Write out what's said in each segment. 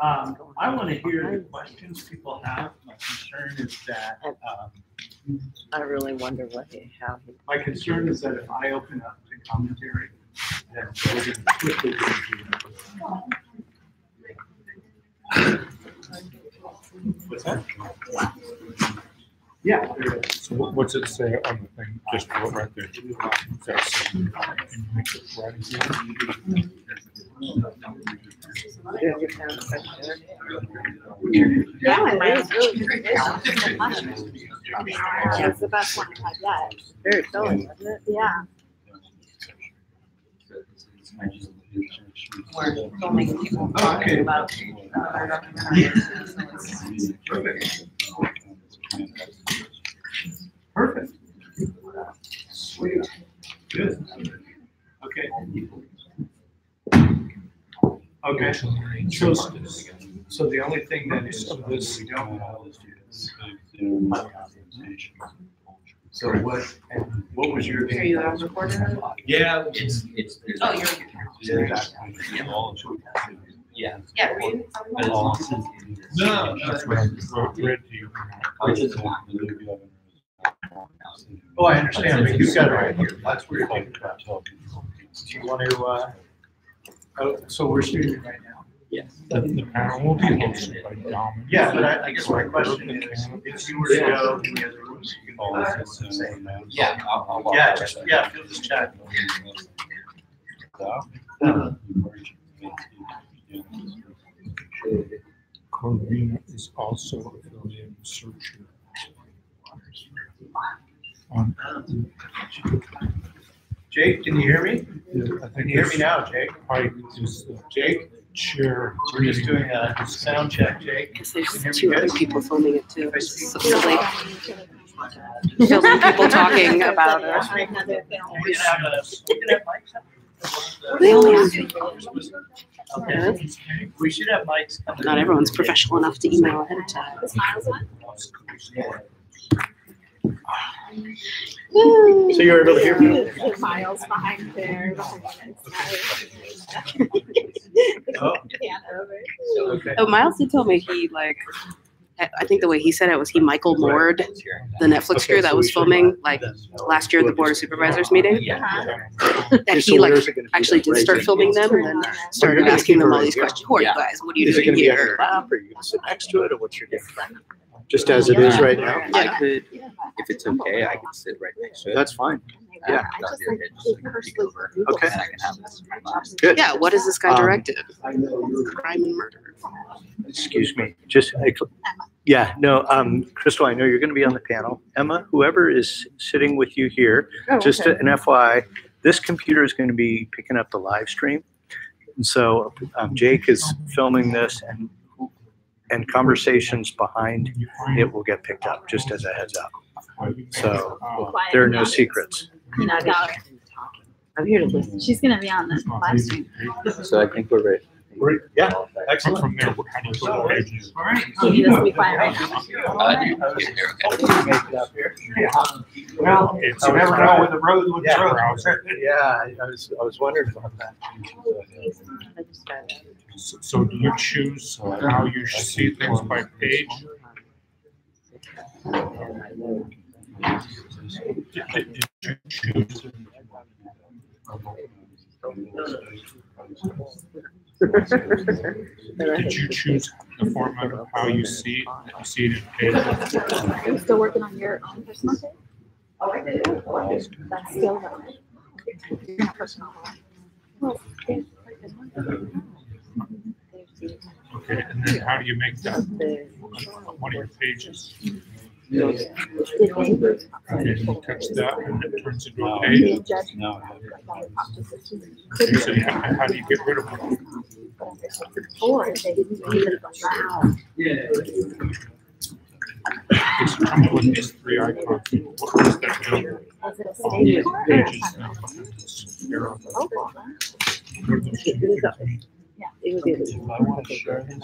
I want to hear the questions people have. My concern is that I really wonder how he. my concern is that if I open up the commentary, then we're going to quickly go through. What's that? Yeah. So what's it say on the thing? Just right there. Yeah, you found a question. Yeah, it is really good. It's the best one I've had yet. Very filling, isn't it? Yeah. We're filming people talking about our documentary. Perfect. Sweet. Good. Okay. Okay. So the only thing that is of this we don't know is so what was your Are you on recording? Yeah. It's oh, you're yeah. Yeah, were you? No. That's what I read to you. Oh, I understand, but you've got it right here. That's where you're thinking about. Do you want to, oh, so we're streaming right now? Yes. The panel will be hosted by Dom. Yeah, but I guess my question is, if you were to go in the other rooms, you can always say, Yeah. yeah, just, yeah, feel this chat. Corvina is also affiliated with Searcher. Jake, can you hear me? I Can you hear me now, Jake? Pike is the Jake? chair. We're just doing a sound check, Jake. Because there's two other people filming it too. So silly. Filming people talking about it. Another film. We can have mics up. They only have Okay. We should have mics. Not everyone's professional enough to email ahead of time. The Smiles one? So you're able to hear me? The Miles behind there. Oh. Pan over. Okay. Oh, Miles did tell me he I think the way he said it was he Michael Moored the Netflix crew that was filming like last year at the Board of Supervisors meeting. That he like actually did start filming them and then started asking them all these questions. Who are you guys? What are you Is it doing going to be on here? your lap, or are you going to sit next to it, or what's your game plan? Just as it is right now? Yeah. I could, if it's okay, I could sit right next to it. That's fine. Yeah. That'd be okay, just like peek over. Okay. And I can have this. Good. Yeah, what is this guy directed? Crime and murder. Excuse me. Just, yeah, no, Crystal, I know you're going to be on the panel. Emma, whoever is sitting with you here, just an FYI, this computer is going to be picking up the live stream. And so Jake is filming this and conversations behind it will get picked up, just as a heads up. So there are no secrets. You know, I'm here to listen. she's gonna be on the live stream. So I think we're ready. Yeah, From excellent. there, how do you put the pages? All right. So you just be quiet right now. Here, okay. Make it up here. Well, It's you never know where the road would Yeah. go. Yeah, I was wondering about that. So do you choose how you see things by page? Did you choose? Did you choose the format of how you see it? You see it in pages? Are you still working on your own personal page? Oh, I did. That's still on it. Not personal. Well, Okay, and then how do you make that one of your pages? Okay, you touch that and it turns into a page. Okay, so how do you get rid of it? Or they didn't leave it around. It's come with these three icons. What does that do? Was it a stage or Pages a now. Oh, What are those two pictures? yeah. It would be If I want to share this.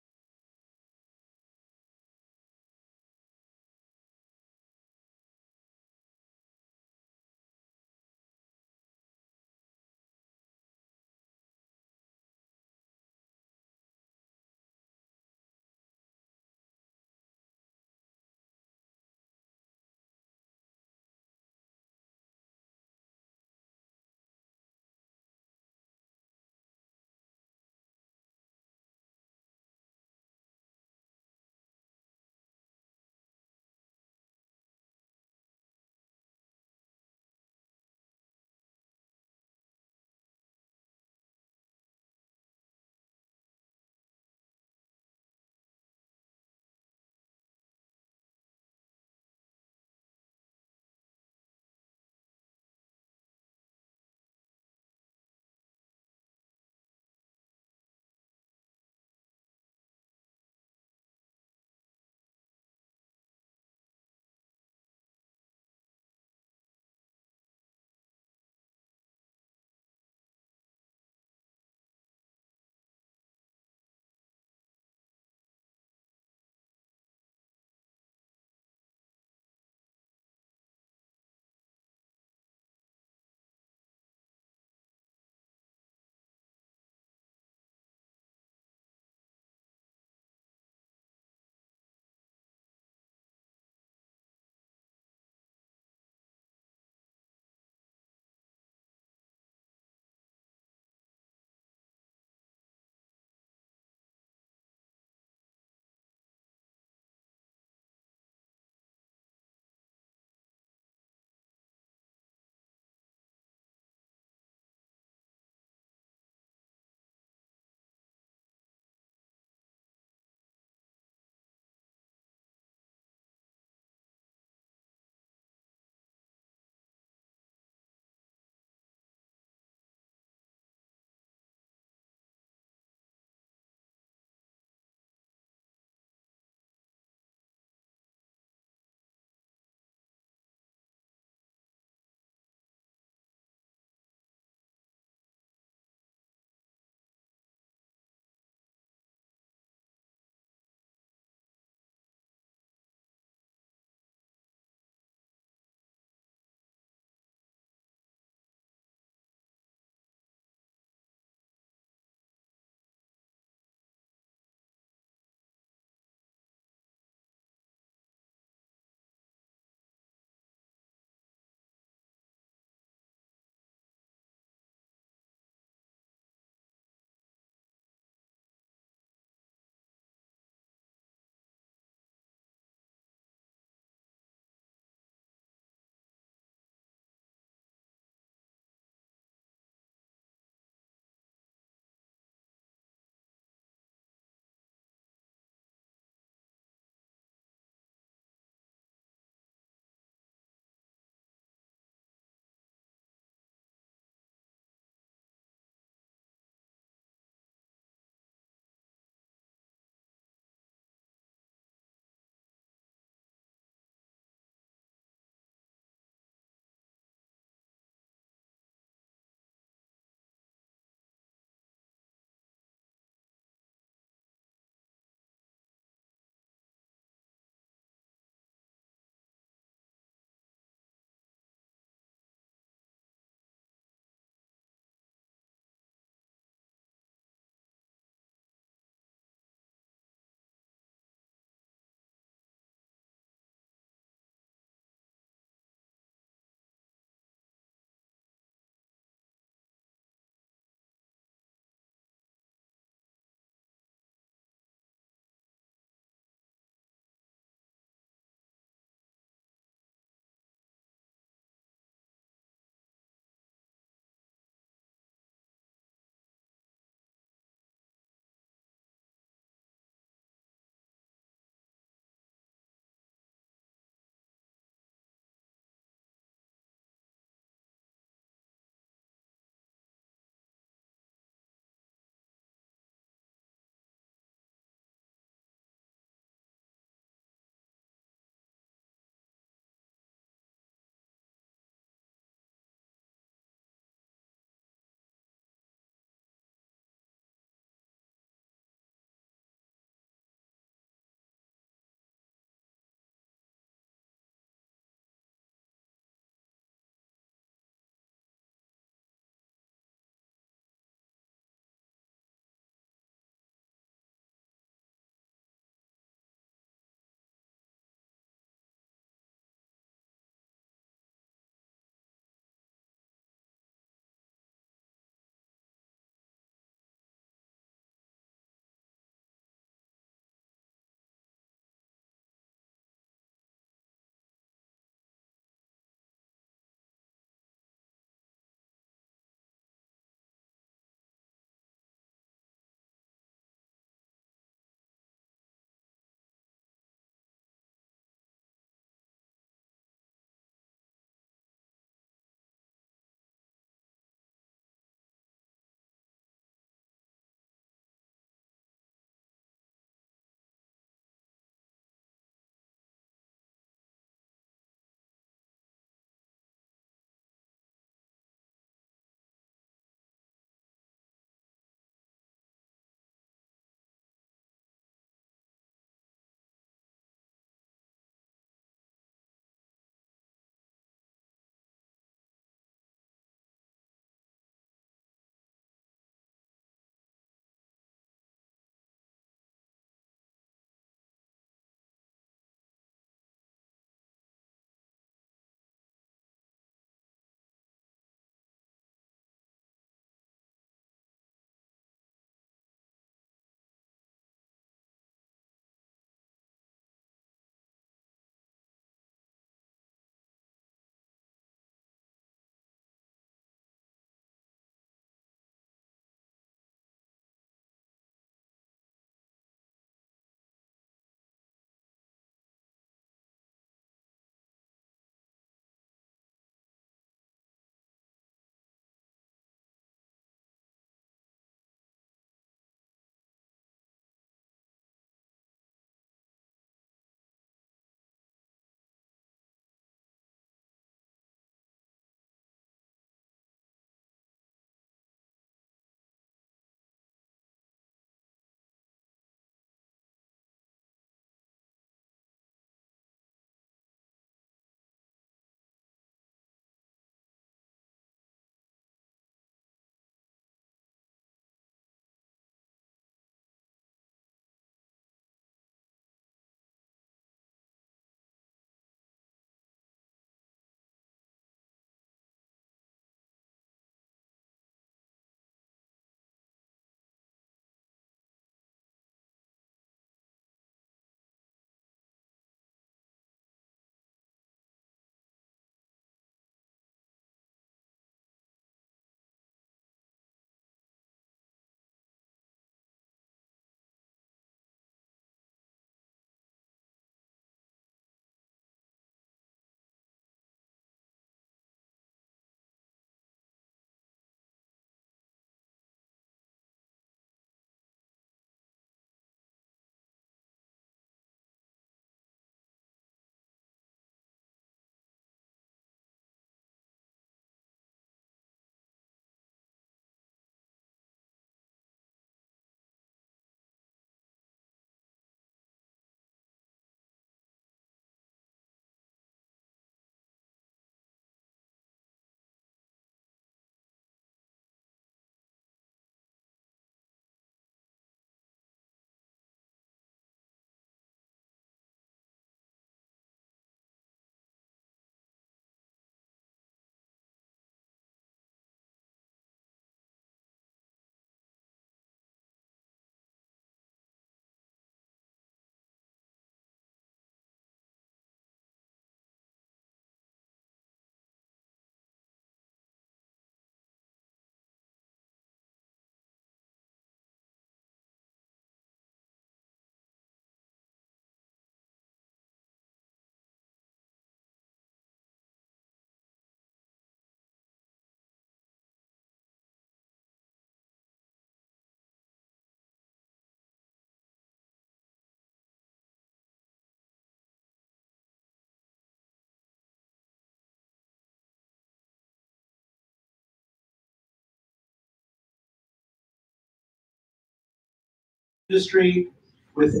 industry with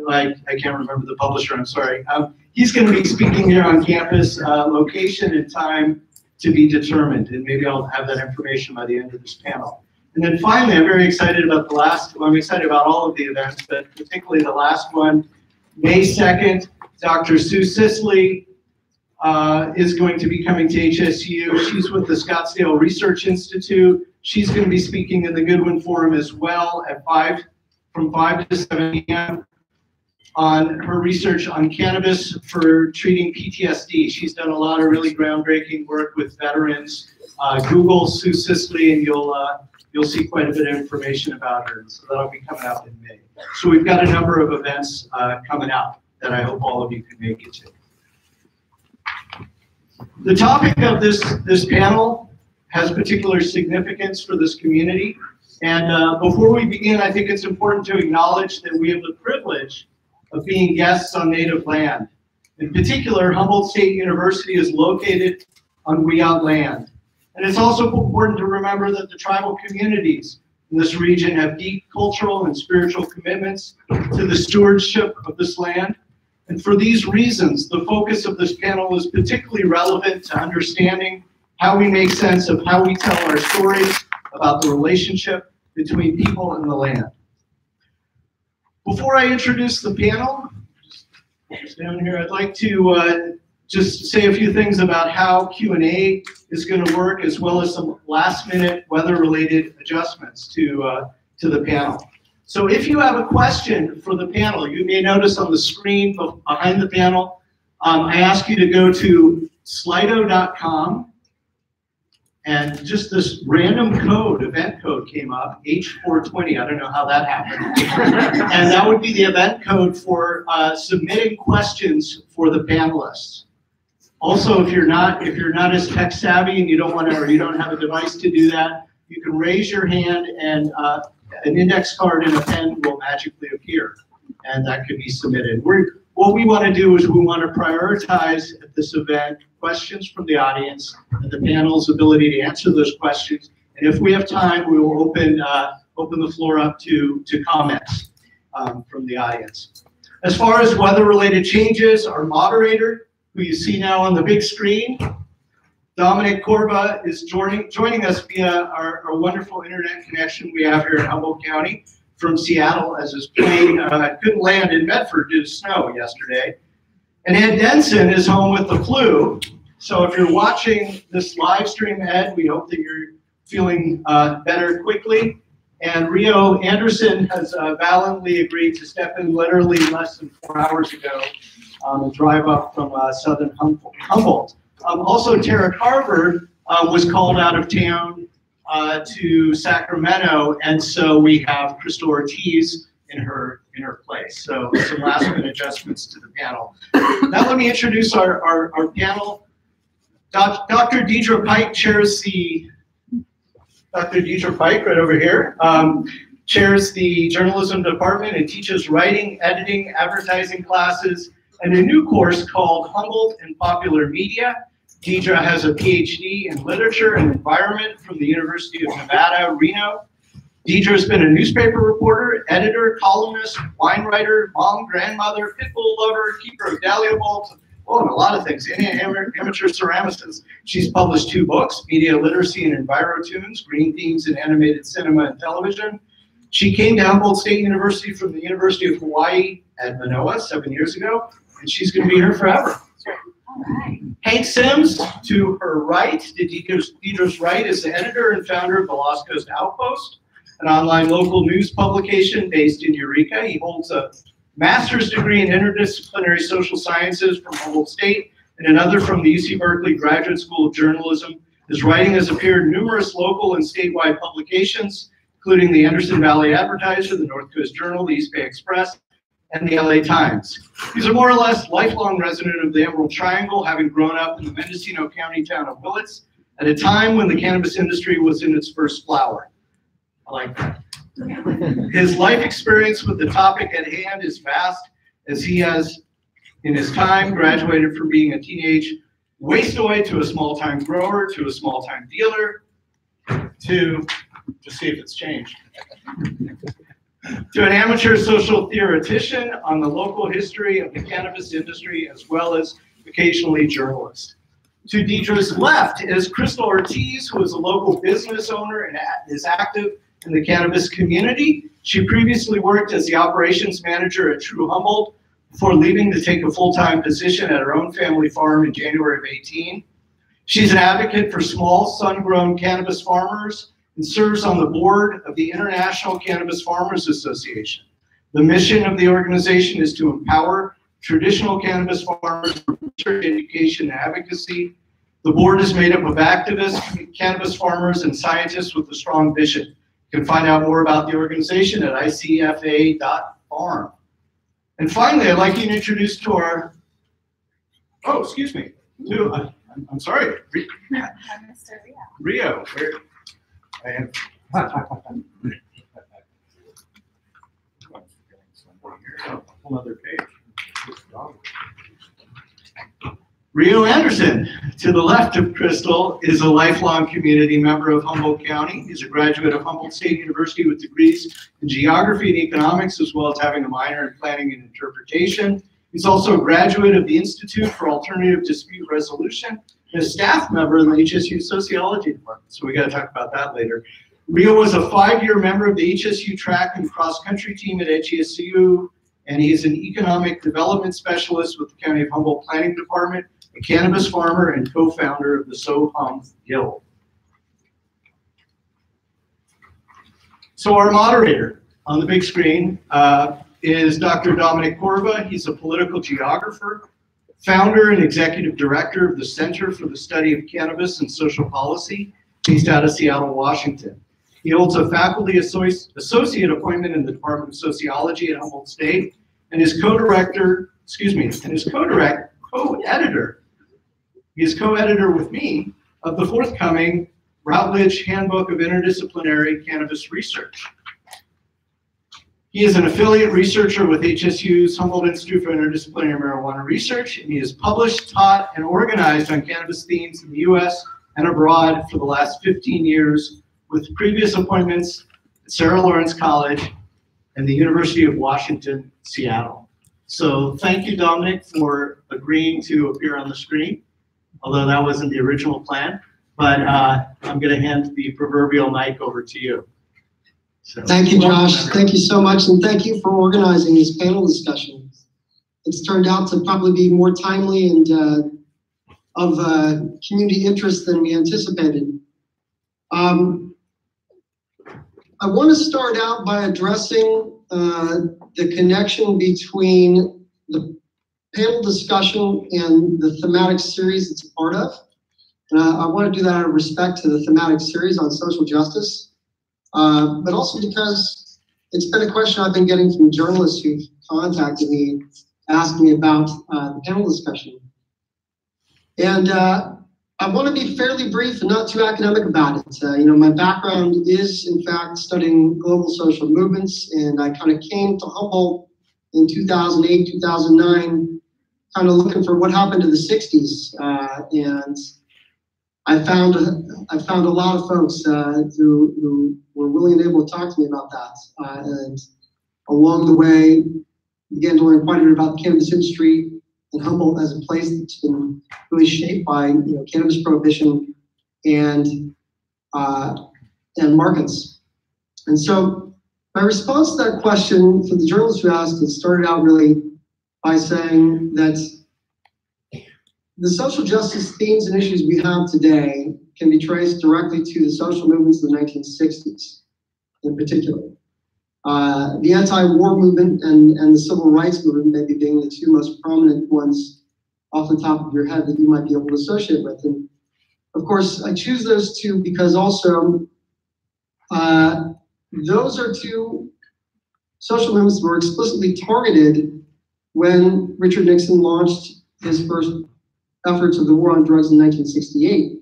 I can't remember the publisher, I'm sorry. He's going to be speaking here on campus, location and time to be determined, and maybe I'll have that information by the end of this panel. And then finally, I'm very excited about the last, well, I'm excited about all of the events, but particularly the last one, May 2nd, Dr. Sue Sisley is going to be coming to HSU. She's with the Scottsdale Research Institute. She's going to be speaking in the Goodwin Forum as well at from 5 to 7 p.m. on her research on cannabis for treating PTSD. She's done a lot of really groundbreaking work with veterans. Google Sue Sisley and you'll see quite a bit of information about her. So that'll be coming out in May. So we've got a number of events coming out that I hope all of you can make it to. The topic of this panel has particular significance for this community. And before we begin, I think it's important to acknowledge that we have the privilege of being guests on native land. In particular, Humboldt State University is located on Wiyot land. And it's also important to remember that the tribal communities in this region have deep cultural and spiritual commitments to the stewardship of this land. And for these reasons, the focus of this panel is particularly relevant to understanding how we make sense of how we tell our stories about the relationship between people and the land. Before I introduce the panel, just down here, I'd like to just say a few things about how Q&A is going to work, as well as some last-minute weather-related adjustments to the panel. So if you have a question for the panel, you may notice on the screen behind the panel, I ask you to go to slido.com, and just this random code, event code came up, H420, I don't know how that happened. And that would be the event code for submitting questions for the panelists. Also, if you're not as tech savvy and you don't want to, or you don't have a device to do that, you can raise your hand and an index card and a pen will magically appear, and that could be submitted. What we want to do is we want to prioritize at this event questions from the audience and the panel's ability to answer those questions. And if we have time, we will open the floor up to comments from the audience. As far as weather-related changes, our moderator, who you see now on the big screen, Dominic Corba, is joining us via our wonderful internet connection we have here in Humboldt County from Seattle, as his plane couldn't land in Medford due to snow yesterday. And Ed Denson is home with the flu. So if you're watching this live stream, Ed, we hope that you're feeling better quickly. And Rio Anderson has valiantly agreed to step in literally less than 4 hours ago and drive up from southern Humboldt. Also, Tara Carver was called out of town to Sacramento, and so we have Crystal Ortiz in her place. So some last minute adjustments to the panel. Now let me introduce our panel. Dr. Deidre Pike chairs Dr. Deidre Pike right over here. Chairs the journalism department and teaches writing, editing, advertising classes, and a new course called Humboldt and Popular Media. Deidre has a PhD in literature and environment from the University of Nevada, Reno. Deidre has been a newspaper reporter, editor, columnist, wine writer, mom, grandmother, pit bull lover, keeper of dahlia bulbs, and a lot of things. Amateur ceramicist. She's published 2 books, Media Literacy and EnviroTunes, Green Themes in Animated Cinema and Television. She came to Humboldt State University from the University of Hawaii at Manoa 7 years ago, and she's going to be here forever. All right. Hank Sims, to her right, Deidre's right, is the editor and founder of the Lost Coast Outpost, an online local news publication based in Eureka. He holds a master's degree in interdisciplinary social sciences from Humboldt State and another from the UC Berkeley Graduate School of Journalism. His writing has appeared in numerous local and statewide publications, including the Anderson Valley Advertiser, the North Coast Journal, the East Bay Express, and the LA Times. He's a more or less lifelong resident of the Emerald Triangle, having grown up in the Mendocino County town of Willits at a time when the cannabis industry was in its first flower. I like that. His life experience with the topic at hand is vast, as he has, in his time, graduated from being a teenage waste-away to a small-time grower, to a small-time dealer, to see if it's changed. to an amateur social theoretician on the local history of the cannabis industry, as well as occasionally journalist. To Deidre's left is Crystal Ortiz, who is a local business owner and is active in the cannabis community. She previously worked as the operations manager at True Humboldt before leaving to take a full-time position at her own family farm in January of 18. She's an advocate for small, sun-grown cannabis farmers and serves on the board of the International Cannabis Farmers Association. The mission of the organization is to empower traditional cannabis farmers for research, education, and advocacy. The board is made up of activists, cannabis farmers, and scientists with a strong vision. You can find out more about the organization at icfa.farm. And finally, I'd like you to introduce to our, oh, excuse me, I'm sorry, Mr. Rio. Where, I am. Another page. Rio Anderson, to the left of Crystal, is a lifelong community member of Humboldt County. He's a graduate of Humboldt State University with degrees in geography and economics, as well as having a minor in planning and interpretation. He's also a graduate of the Institute for Alternative Dispute Resolution and a staff member in the HSU Sociology Department. So we got to talk about that later. Rio was a 5-year member of the HSU track and cross-country team at HSU, and he is an economic development specialist with the County of Humboldt Planning Department, a cannabis farmer, and co-founder of the So-Hum Guild. So our moderator on the big screen is Dr. Dominic Corva. He's a political geographer, founder and executive director of the Center for the Study of Cannabis and Social Policy, based out of Seattle, Washington. He holds a faculty associate appointment in the Department of Sociology at Humboldt State, and is co-editor he is co-editor with me of the forthcoming Routledge Handbook of Interdisciplinary Cannabis Research. He is an affiliate researcher with HSU's Humboldt Institute for Interdisciplinary Marijuana Research, and he has published, taught, and organized on cannabis themes in the U.S. and abroad for the last 15 years, with previous appointments at Sarah Lawrence College and the University of Washington, Seattle. So thank you, Dominic, for agreeing to appear on the screen, although that wasn't the original plan. But I'm going to hand the proverbial mic over to you. So, thank you, Josh. Thank you so much, and thank you for organizing this panel discussion. It's turned out to probably be more timely and of community interest than we anticipated. I want to start out by addressing the connection between the panel discussion and the thematic series it's a part of. And I want to do that out of respect to the thematic series on social justice, but also because it's been a question I've been getting from journalists who've contacted me, asking me about the panel discussion. And I want to be fairly brief and not too academic about it. You know, my background is, in fact, studying global social movements, and I kind of came to Humboldt in 2008, 2009, kind of looking for what happened to the 60s. And I found a lot of folks who were willing and able to talk to me about that. And along the way, began to learn quite a bit about the cannabis industry and Humboldt as a place that's been really shaped by cannabis prohibition and markets. And so my response to that question for the journalist who asked, it started out really by saying that the social justice themes and issues we have today can be traced directly to the social movements of the 1960s in particular. The anti-war movement and the civil rights movement maybe being the two most prominent ones off the top of your head that you might be able to associate with. And of course, I choose those two because also those are two social movements that were explicitly targeted when Richard Nixon launched his first efforts of the war on drugs in 1968.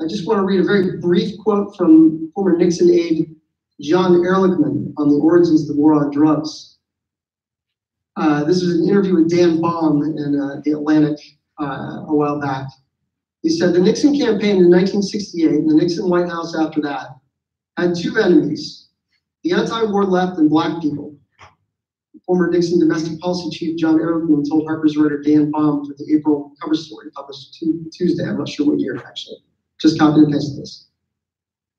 I just want to read a very brief quote from former Nixon aide John Ehrlichman on the origins of the war on drugs. This was an interview with Dan Baum in The Atlantic a while back. He said, the Nixon campaign in 1968 and the Nixon White House after that had two enemies, the anti-war left and black people. Former Nixon domestic policy chief John Ehrlichman told Harper's writer Dan Baum for the April cover story published Tuesday. I'm not sure what year, actually. Just copied and pasted this.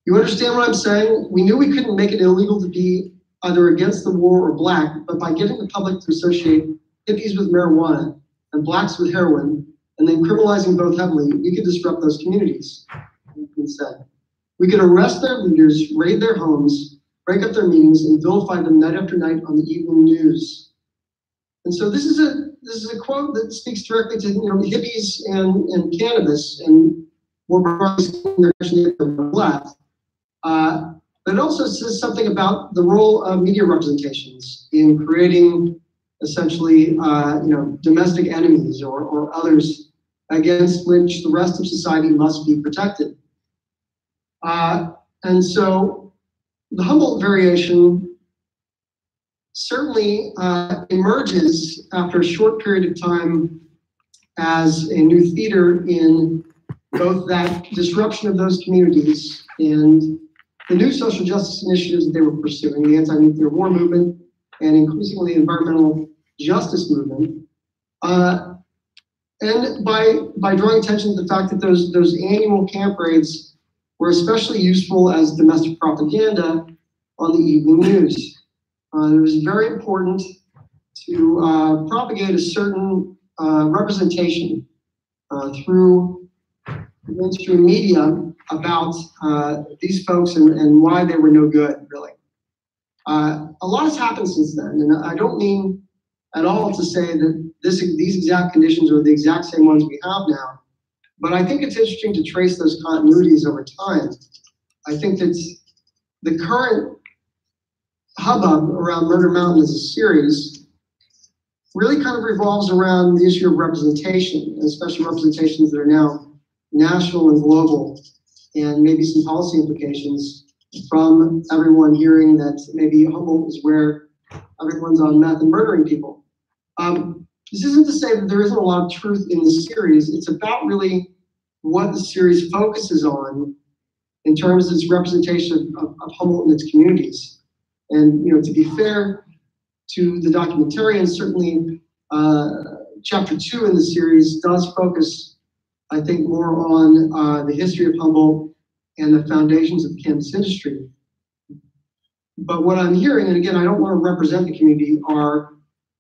You understand what I'm saying? We knew we couldn't make it illegal to be either against the war or black, but by getting the public to associate hippies with marijuana and blacks with heroin, and then criminalizing both heavily, we could disrupt those communities, he said. We could arrest their leaders, raid their homes, break up their meetings, and vilify them night after night on the evening news. And so this is a quote that speaks directly to hippies and cannabis, and more broadly their left. But it also says something about the role of media representations in creating essentially domestic enemies or others against which the rest of society must be protected. And so the Humboldt variation certainly emerges after a short period of time as a new theater in both that disruption of those communities and the new social justice initiatives that they were pursuing, the anti-nuclear war movement and increasingly the environmental justice movement. And by drawing attention to the fact that those annual camp raids were especially useful as domestic propaganda on the evening news. It was very important to propagate a certain representation through mainstream media about these folks and why they were no good, really. A lot has happened since then, and I don't mean at all to say that these exact conditions are the exact same ones we have now, but I think it's interesting to trace those continuities over time. I think that the current hubbub around Murder Mountain as a series really kind of revolves around the issue of representation, especially representations that are now national and global, and maybe some policy implications from everyone hearing that maybe Humboldt is where everyone's on meth and murdering people. This isn't to say that there isn't a lot of truth in the series. It's about really what the series focuses on in terms of its representation of Humboldt and its communities. And to be fair to the documentarian, certainly chapter 2 in the series does focus, I think, more on the history of Humboldt and the foundations of the cannabis industry. But what I'm hearing, and again, I don't want to represent the community, are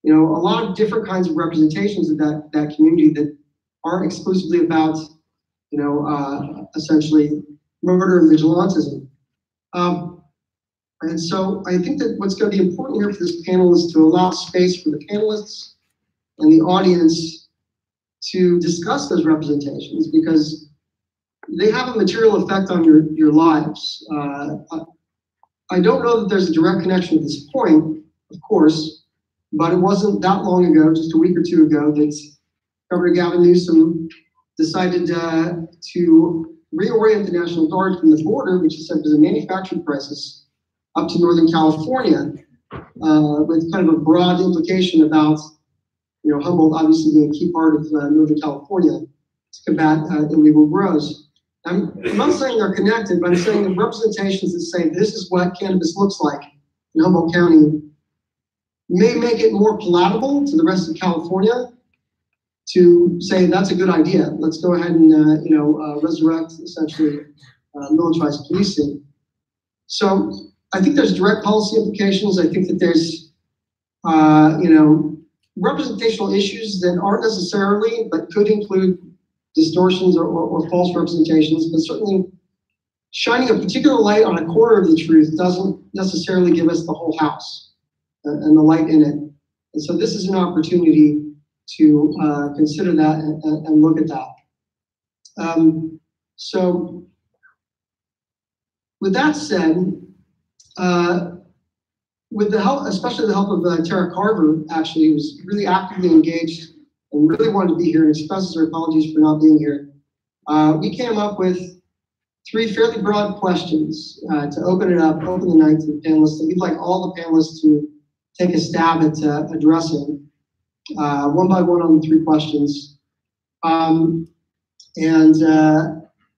a lot of different kinds of representations of that community that aren't exclusively about essentially murder and vigilantism. And so I think that what's going to be important here for this panel is to allow space for the panelists and the audience to discuss those representations, because they have a material effect on your lives. I don't know that there's a direct connection at this point, of course, but it wasn't that long ago, just a week or two ago, that Governor Gavin Newsom decided to reorient the National Guard from the border, which is a manufacturing crisis, up to Northern California, with kind of a broad implication about Humboldt obviously being a key part of Northern California to combat illegal grows. I'm not saying they're connected, but I'm saying the representations that say this is what cannabis looks like in Humboldt County may make it more palatable to the rest of California to say that's a good idea. Let's go ahead and resurrect essentially militarized policing. So I think there's direct policy implications. I think that there's representational issues that aren't necessarily, but could include distortions or false representations, but certainly shining a particular light on a corner of the truth doesn't necessarily give us the whole house and the light in it. And so this is an opportunity to consider that and look at that. So with that said, with the help, especially the help of Tara Carver, actually, who was really actively engaged and really wanted to be here and expresses her apologies for not being here, we came up with 3 fairly broad questions to open it up, open the night to the panelists. And we'd like all the panelists to take a stab at addressing one by one on the 3 questions, and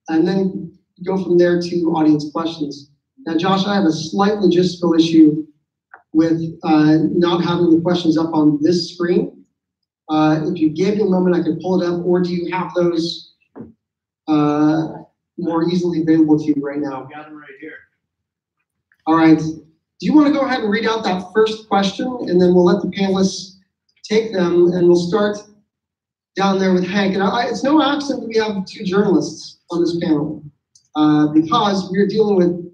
then go from there to audience questions. Now, Josh, I have a slight logistical issue with not having the questions up on this screen. If you gave me a moment, I could pull it up, or do you have those more easily available to you right now? I've got them right here. All right. Do you want to go ahead and read out that first question, and then we'll let the panelists take them, and we'll start down there with Hank. And it's no accident that we have 2 journalists on this panel, because we're dealing with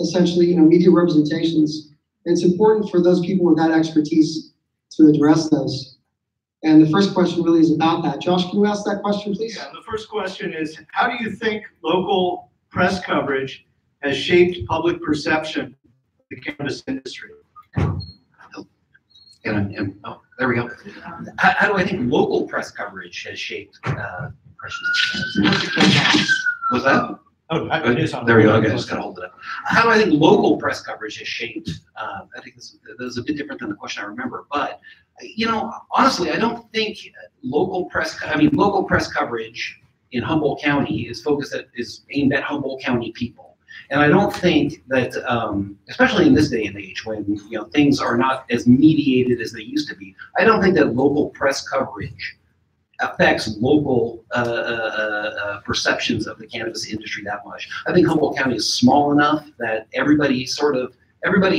essentially, media representations. And it's important for those people with that expertise to address those. And the first question really is about that. Josh, can you ask that question, please? Yeah, the first question is, how do you think local press coverage has shaped public perception of the cannabis industry? There we go. How do I think local press coverage has shaped impressions? Was that? Oh, there we go. Okay, I just gotta hold it up. How do I think local press coverage has shaped? I think this is a bit different than the question I remember, but honestly, I don't think local press coverage in Humboldt County is aimed at Humboldt County people. And I don't think that, especially in this day and age when things are not as mediated as they used to be, I don't think that local press coverage affects local perceptions of the cannabis industry that much. I think Humboldt County is small enough that everybody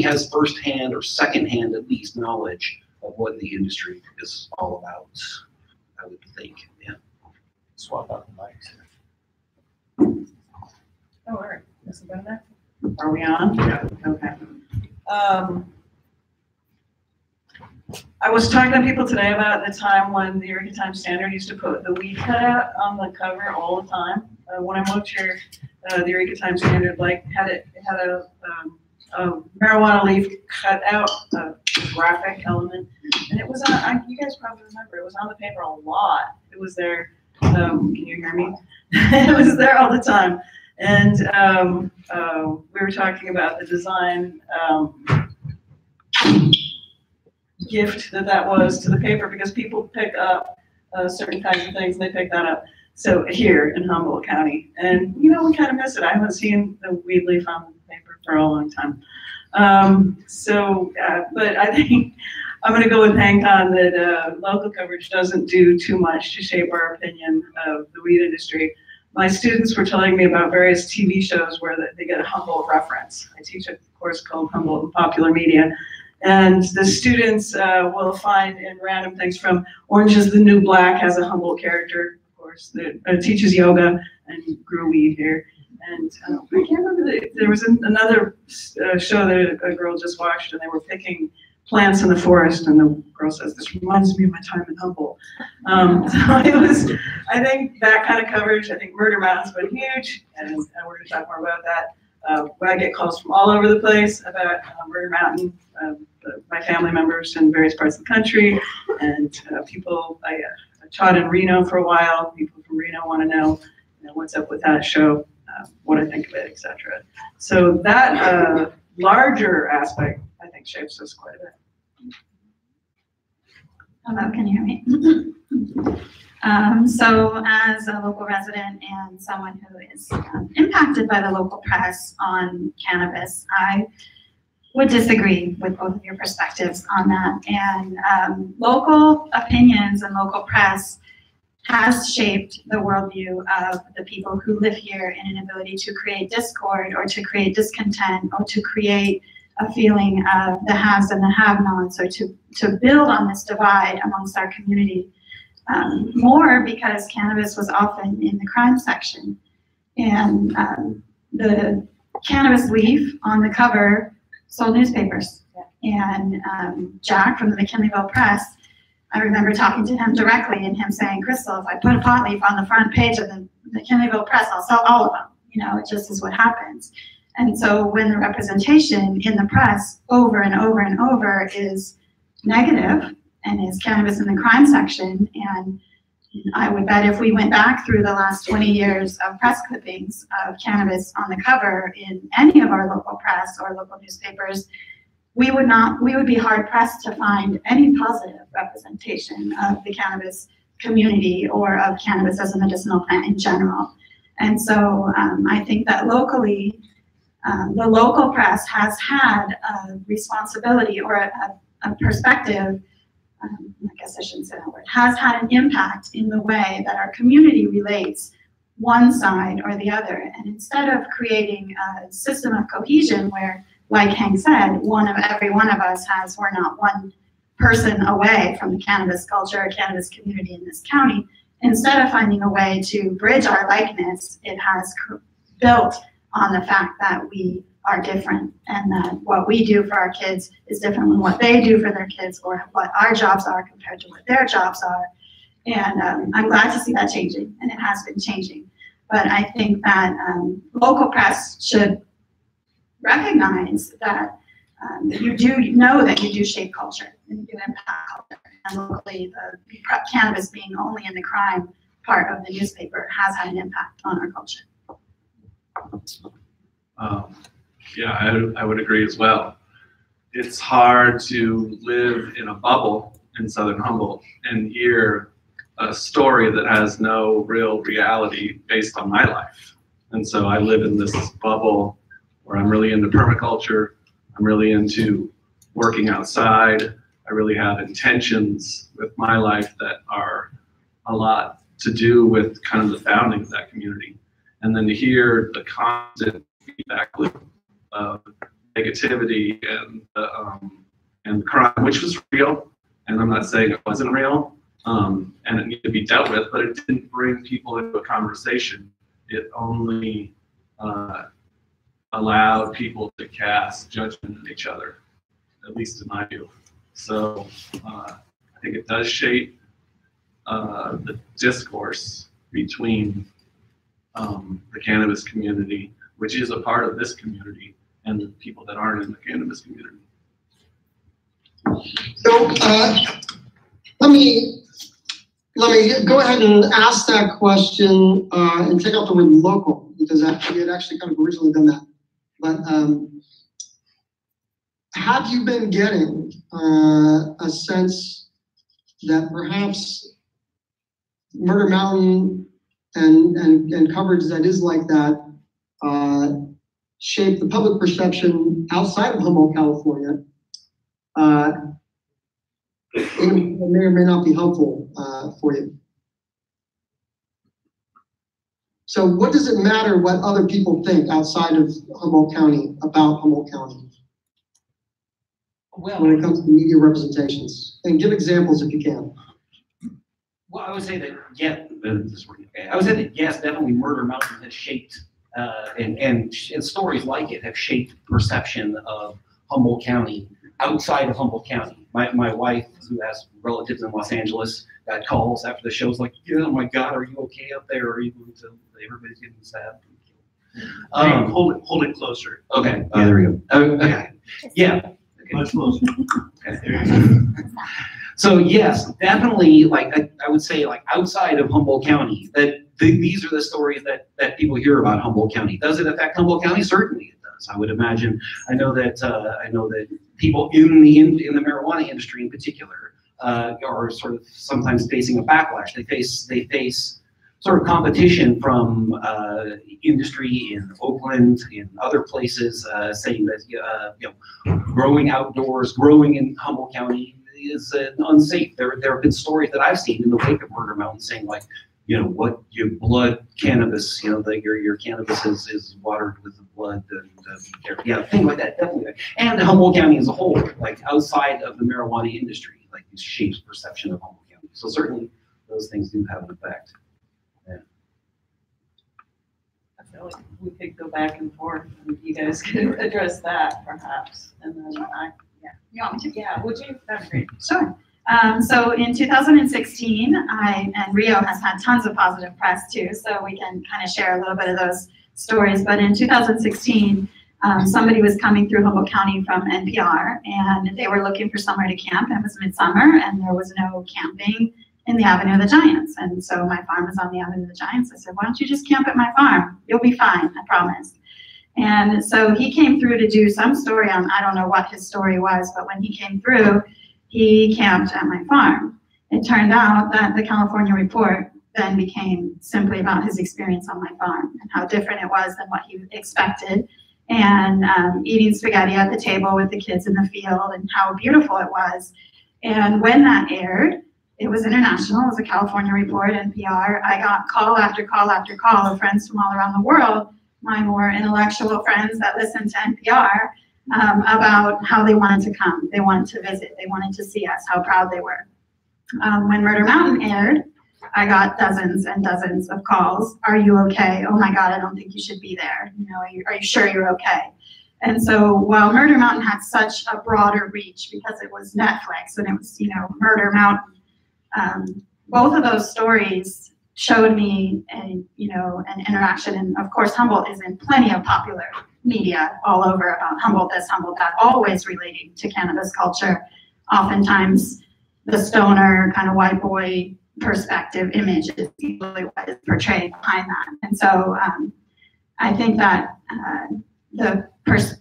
has firsthand or secondhand at least knowledge of what the industry is all about. I would think, yeah. Swap out the mics. Oh, all right. Is it better? Are we on? Yeah. Okay. I was talking to people today about the time when the Eureka Times Standard used to put the weed cutout on the cover all the time. When I moved here, the Eureka Times Standard had a marijuana leaf cut out, a graphic element, and it was on. You guys probably remember it was on the paper a lot. It was there. Can you hear me? It was there all the time, and we were talking about the design. Gift that was to the paper, because people pick up certain kinds of things and they pick that up. So here in Humboldt County, and we kind of miss it. I haven't seen the weed leaf on the paper for a long time. But I think I'm going to go with Hank on that local coverage doesn't do too much to shape our opinion of the weed industry. My students were telling me about various TV shows where they get a Humboldt reference. I teach a course called Humboldt and Popular Media. And the students will find in random things from Orange is the New Black has a Humboldt character, of course, that teaches yoga and grew weed here. And I can't remember, there was another show that a girl just watched, and they were picking plants in the forest, and the girl says, "This reminds me of my time in Humboldt." So it was, I think that kind of coverage, I think Murder Mountain's been huge, and we're going to talk more about that. I get calls from all over the place about Murder Mountain, my family members in various parts of the country, and people. I taught in Reno for a while. People from Reno want to know, what's up with that show, what I think of it, etc. So that larger aspect, I think, shapes us quite a bit. Hello, can you hear me? So as a local resident and someone who is impacted by the local press on cannabis, I would disagree with both of your perspectives on that. And local opinions and local press has shaped the worldview of the people who live here in an ability to create discord or to create discontent or to create a feeling of the haves and the have-nots, or to build on this divide amongst our community. More because cannabis was often in the crime section. And the cannabis leaf on the cover sold newspapers. And Jack from the McKinleyville Press, I remember talking to him directly and him saying, "Crystal, if I put a pot leaf on the front page of the McKinleyville Press, I'll sell all of them." It just is what happens. And so when the representation in the press over and over and over is negative, and is cannabis in the crime section, and I would bet if we went back through the last 20 years of press clippings of cannabis on the cover in any of our local press or local newspapers, we would be hard pressed to find any positive representation of the cannabis community or of cannabis as a medicinal plant in general. And so I think that locally, the local press has had a responsibility or a perspective, I guess I shouldn't say that word, has had an impact in the way that our community relates one side or the other. And instead of creating a system of cohesion where, like Hank said, every one of us we're not one person away from the cannabis culture or cannabis community in this county, instead of finding a way to bridge our likeness, it has built on the fact that we are different and that what we do for our kids is different than what they do for their kids or what our jobs are compared to what their jobs are. And I'm glad to see that changing, and it has been changing. But I think that local press should recognize that you do know that you do shape culture and you do impact culture. And locally, the cannabis being only in the crime part of the newspaper has had an impact on our culture. Yeah, I would agree as well. It's hard to live in a bubble in Southern Humboldt and hear a story that has no real reality based on my life. And so I live in this bubble where I'm really into permaculture. I'm really into working outside. I really have intentions with my life that are a lot to do with kind of the founding of that community. And then to hear the constant feedback loop of negativity and crime, which was real, and I'm not saying it wasn't real, and it needed to be dealt with, but it didn't bring people into a conversation. It only allowed people to cast judgment on each other, at least in my view. So I think it does shape the discourse between the cannabis community, which is a part of this community, and the people that aren't in the cannabis community. So let me go ahead and ask that question and take out the word local, because we had actually kind of originally done that. But have you been getting a sense that perhaps Murder Mountain and coverage that is like that shape the public perception outside of Humboldt, California? It may or may not be helpful for you. So what does it matter what other people think outside of Humboldt County about Humboldt County when it comes to media representations? And give examples if you can. Well, I would say that, yeah, I would say that, yes, definitely Murder Mountain has shaped, and stories like it have shaped perception of Humboldt County outside of Humboldt County. My wife, who has relatives in Los Angeles, got calls after the show's like, yeah, oh my God, are you okay up there? Are you going to, everybody's getting stabbed? Hold it closer. Okay, yeah, there we go. Okay, yeah. Okay. Much closer. Okay. So yes, definitely, like I would say, like outside of Humboldt County, that these are the stories that people hear about Humboldt County. Does it affect Humboldt County? Certainly it does. I would imagine. I know that people in the marijuana industry in particular are sort of sometimes facing a backlash. They face sort of competition from industry in Oakland, in other places, saying that growing outdoors, growing in Humboldt County is unsafe. There have been stories that I've seen in the wake of Murder Mountain saying like, what your blood cannabis, your cannabis is watered with the blood, and things like that, definitely. And Humboldt County as a whole, like outside of the marijuana industry, like it shapes perception of Humboldt County. So certainly those things do have an effect. Yeah. I feel like we could go back and forth, and you guys could address that perhaps, and then You want me to? yeah, would you? That'd be great. Sure. So in 2016, and Rio has had tons of positive press too, so we can kind of share a little bit of those stories. But in 2016, somebody was coming through Humboldt County from NPR, and they were looking for somewhere to camp. It was midsummer, and there was no camping in the Avenue of the Giants. And so my farm was on the Avenue of the Giants. I said, why don't you just camp at my farm? You'll be fine, I promise. And so he came through to do some story on, I don't know what his story was, but when he came through, he camped at my farm. It turned out that the California report then became simply about his experience on my farm and how different it was than what he expected. and eating spaghetti at the table with the kids in the field and how beautiful it was. And when that aired, it was international, it was a California report, NPR. I got call after call after call of friends from all around the world, my more intellectual friends that listen to NPR, about how they wanted to come. They wanted to visit. They wanted to see us, how proud they were. When Murder Mountain aired, I got dozens and dozens of calls. Are you okay? Oh my God, I don't think you should be there. You know, are you sure you're okay? And so while Murder Mountain had such a broader reach because it was Netflix and it was, you know, Murder Mountain, both of those stories showed me an interaction. And of course, Humboldt is in plenty of popular media all over about Humboldt this, Humboldt that, always relating to cannabis culture. Oftentimes, the stoner kind of white boy perspective image is usually what is portrayed behind that. And so I think that the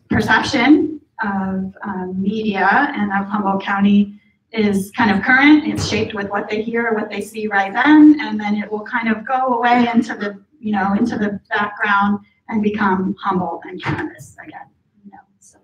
perception of media and of Humboldt County is kind of current. It's shaped with what they hear, what they see right then, and then it will kind of go away into the, you know, into the background and become Humboldt and cannabis again. You know, so.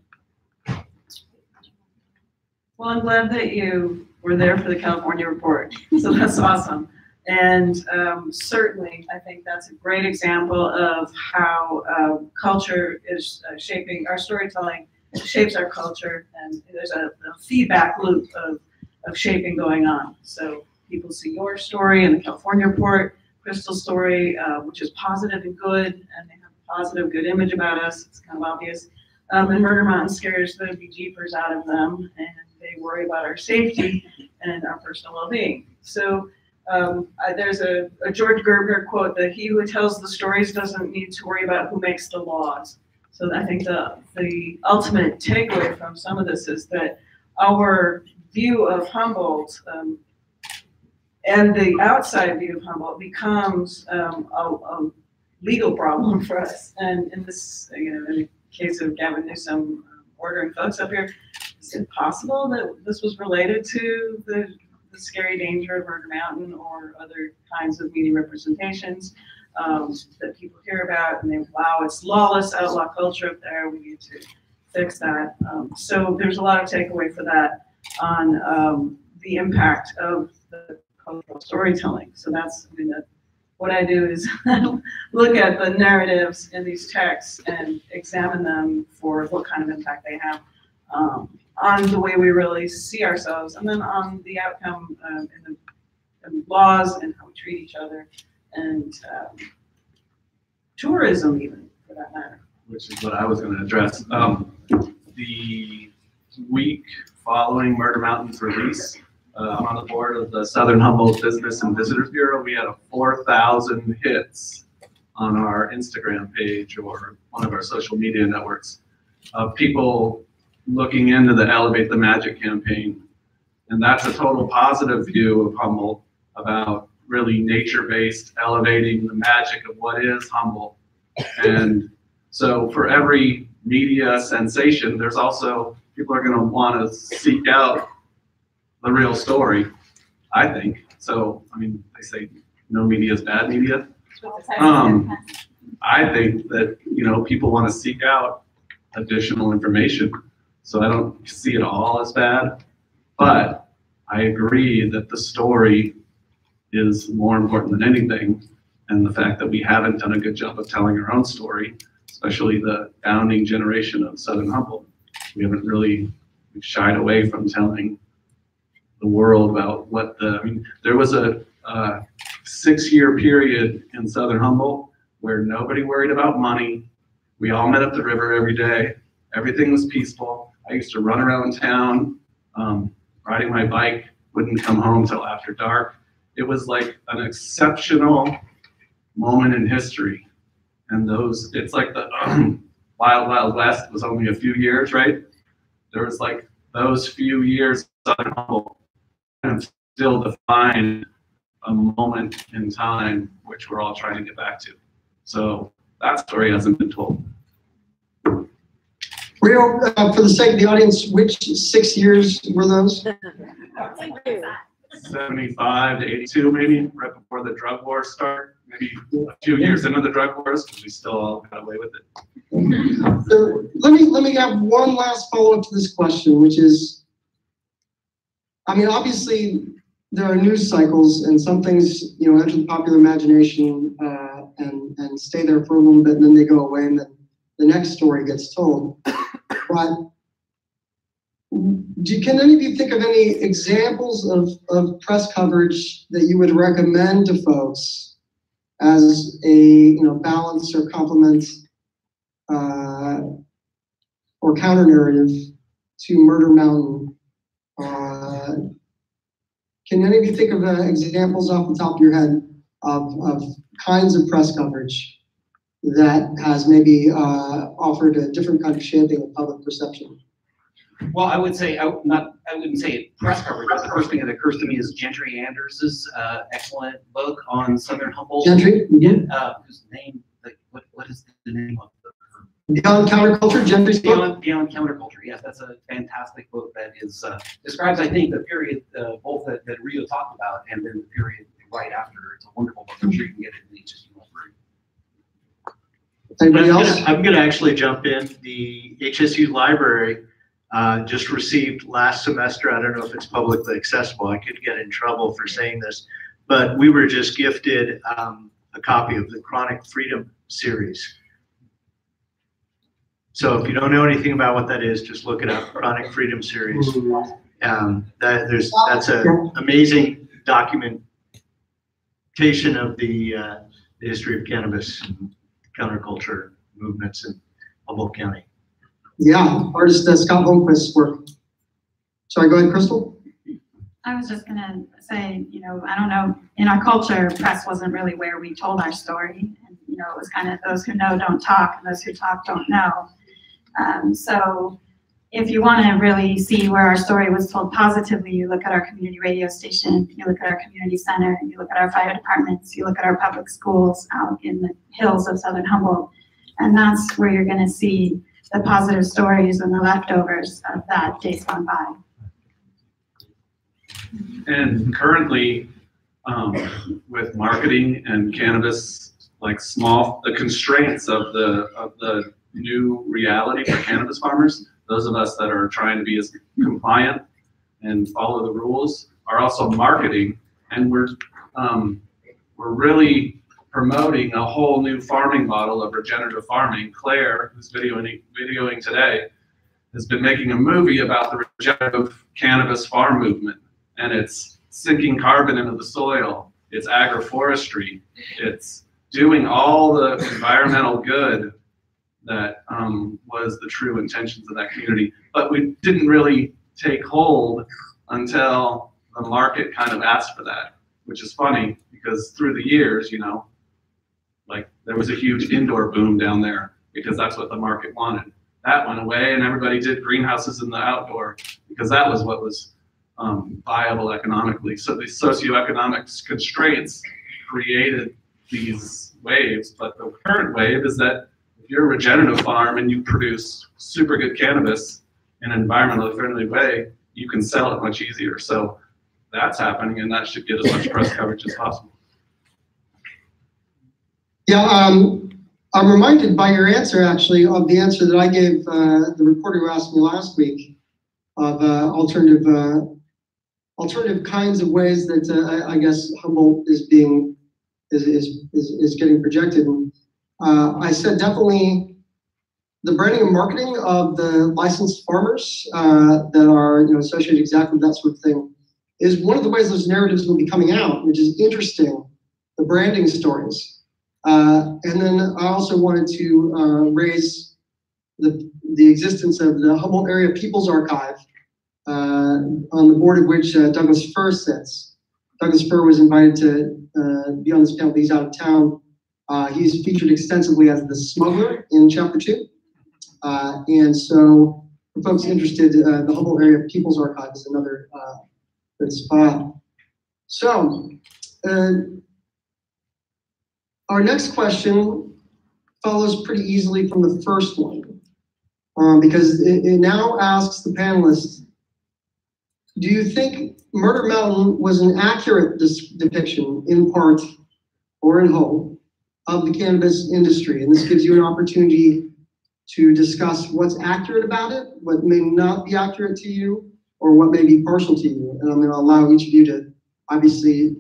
Well, I'm glad that you were there for the California report. So that's awesome. And certainly, I think that's a great example of how culture is shaping our storytelling. It shapes our culture, and there's a feedback loop of shaping going on. So people see your story in the California report, Crystal's story, which is positive and good, and they have a positive, good image about us. It's kind of obvious. And Murder Mountain scares the bejeepers out of them, and they worry about our safety and our personal well-being. So there's a George Gerber quote that he who tells the stories doesn't need to worry about who makes the laws. So I think the ultimate takeaway from some of this is that our view of Humboldt and the outside view of Humboldt becomes a legal problem for us. And in this, you know, in the case of Gavin Newsom ordering folks up here, is it possible that this was related to the scary danger of Murder Mountain or other kinds of media representations that people hear about, and they, wow, it's lawless outlaw culture up there, we need to fix that. So there's a lot of takeaway for that on the impact of the cultural storytelling. So that's, I mean, what I do is look at the narratives in these texts and examine them for what kind of impact they have on the way we really see ourselves, and then on the outcome in the laws and how we treat each other, and tourism even, for that matter. Which is what I was going to address. The week following Murder Mountain's release, I'm on the board of the Southern Humboldt Business and Visitors Bureau. We had 4,000 hits on our Instagram page or one of our social media networks of people looking into the Elevate the Magic campaign. And that's a total positive view of Humboldt, about really nature-based, elevating the magic of what is Humboldt. And so for every media sensation, there's also, people are going to want to seek out the real story, I think. So, I mean, they say no media is bad media. I think that, you know, people want to seek out additional information. So I don't see it all as bad, but I agree that the story is more important than anything. And the fact that we haven't done a good job of telling our own story, especially the founding generation of Southern Humboldt, we haven't really shied away from telling the world about what the, I mean, there was a 6-year period in Southern Humboldt where nobody worried about money. We all met up the river every day. Everything was peaceful. I used to run around town, riding my bike, wouldn't come home till after dark. It was like an exceptional moment in history. And those, it's like the Wild Wild West was only a few years, right? There was like those few years of Southern Humboldt and still define a moment in time which we're all trying to get back to. So that story hasn't been told. Rio, for the sake of the audience, which 6 years were those? 75 to 82, maybe right before the drug wars started. Maybe a few years into the drug wars, we still all got away with it. So let me have one last follow-up to this question, which is, I mean, obviously there are news cycles, and some things, you know, enter the popular imagination and stay there for a little bit, and then they go away, and then the next story gets told. But can any of you think of any examples of press coverage that you would recommend to folks as a, you know, balance or complement or counter narrative to Murder Mountain? Can any of you think of examples off the top of your head of kinds of press coverage that has maybe offered a different kind of shaping of public perception? Well, I would say, I wouldn't say press coverage, but the first thing that occurs to me is Gentry Anders's excellent book on Southern Humboldt. Gentry? Whose name, like, what is the name of the Beyond Counterculture, Gentry's book? Beyond Counterculture, yes, that's a fantastic book that is describes, I think, the period both that Rio talked about and then the period right after. It's a wonderful book. I'm sure you can get it in the HSU library. Anybody else? I'm going to actually jump in. The HSU library just received last semester, I don't know if it's publicly accessible, I could get in trouble for saying this, but we were just gifted a copy of the Chronic Freedom series. So if you don't know anything about what that is, just look it up, Chronic Freedom series. That's an amazing documentation of the history of cannabis and counterculture movements in Humboldt County. Yeah, artist Scott Holmquist's work. Sorry, go ahead, Crystal. I was just gonna say, you know, I don't know, in our culture, press wasn't really where we told our story. And, you know, it was kind of those who know don't talk, and those who talk don't know. So if you want to really see where our story was told positively, you look at our community radio station, you look at our community center, you look at our fire departments, you look at our public schools out in the hills of Southern Humboldt. And that's where you're gonna see the positive stories and the leftovers of that days gone by. And currently, with marketing and cannabis, like the constraints of the new reality for cannabis farmers, those of us that are trying to be as compliant and follow the rules are also marketing, and we're really promoting a whole new farming model of regenerative farming. Claire, who's videoing today, has been making a movie about the regenerative cannabis farm movement, and it's sinking carbon into the soil, it's agroforestry, it's doing all the environmental good that was the true intentions of that community. But we didn't really take hold until the market kind of asked for that, which is funny because through the years, you know, like there was a huge indoor boom down there because that's what the market wanted. That went away and everybody did greenhouses in the outdoor because that was what was viable economically. So these socioeconomic constraints created these waves, but the current wave is that if you're a regenerative farm and you produce super good cannabis in an environmentally friendly way, you can sell it much easier. So that's happening, and that should get as much press coverage as possible. Yeah, I'm reminded by your answer, actually, of the answer that I gave the reporter who asked me last week of alternative kinds of ways that I guess Humboldt is getting projected. I said definitely the branding and marketing of the licensed farmers that are, you know, associated exactly with that sort of thing is one of the ways those narratives will be coming out, which is interesting, the branding stories. And then I also wanted to raise the existence of the Humboldt Area People's Archive, on the board of which Douglas Furr sits. Douglas Furr was invited to be on this panel, but he's out of town. He's featured extensively as the smuggler in Chapter 2. And so for folks interested, the Humboldt Area People's Archive is another good spot. So our next question follows pretty easily from the first one, because it now asks the panelists, do you think Murder Mountain was an accurate depiction, in part or in whole, of the cannabis industry? And this gives you an opportunity to discuss what's accurate about it, what may not be accurate to you, or what may be partial to you. And I'm going to allow each of you to obviously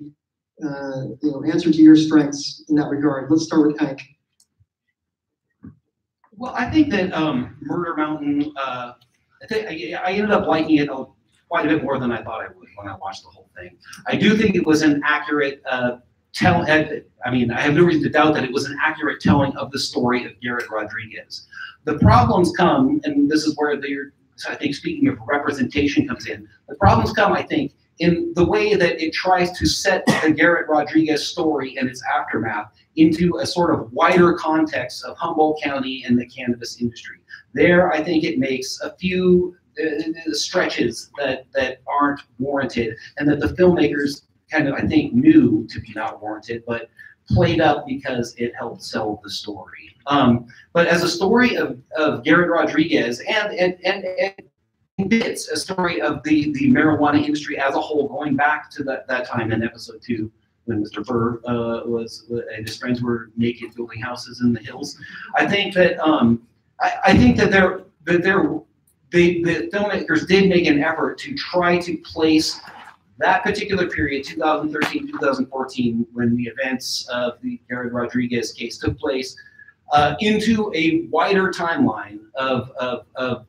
answer to your strengths in that regard. Let's start with Hank. Well, I think that Murder Mountain, I ended up liking it quite a bit more than I thought I would when I watched the whole thing. I do think it was an accurate I have no reason to doubt that it was an accurate telling of the story of Garrett Rodriguez. The problems come, and this is where I think speaking of representation comes in. The problems come, I think, in the way that it tries to set the Garrett Rodriguez story and its aftermath into a sort of wider context of Humboldt County and the cannabis industry. There, I think it makes a few stretches that aren't warranted, and that the filmmakers kind of, I think, knew to be not warranted, but played up because it helped sell the story. But as a story of Garrett Rodriguez and it's a story of the marijuana industry as a whole, going back to that time in episode 2 when Mr. Burr and his friends were naked building houses in the hills. I think that the filmmakers did make an effort to try to place that particular period, 2013, 2014, when the events of the Garrett Rodriguez case took place, into a wider timeline of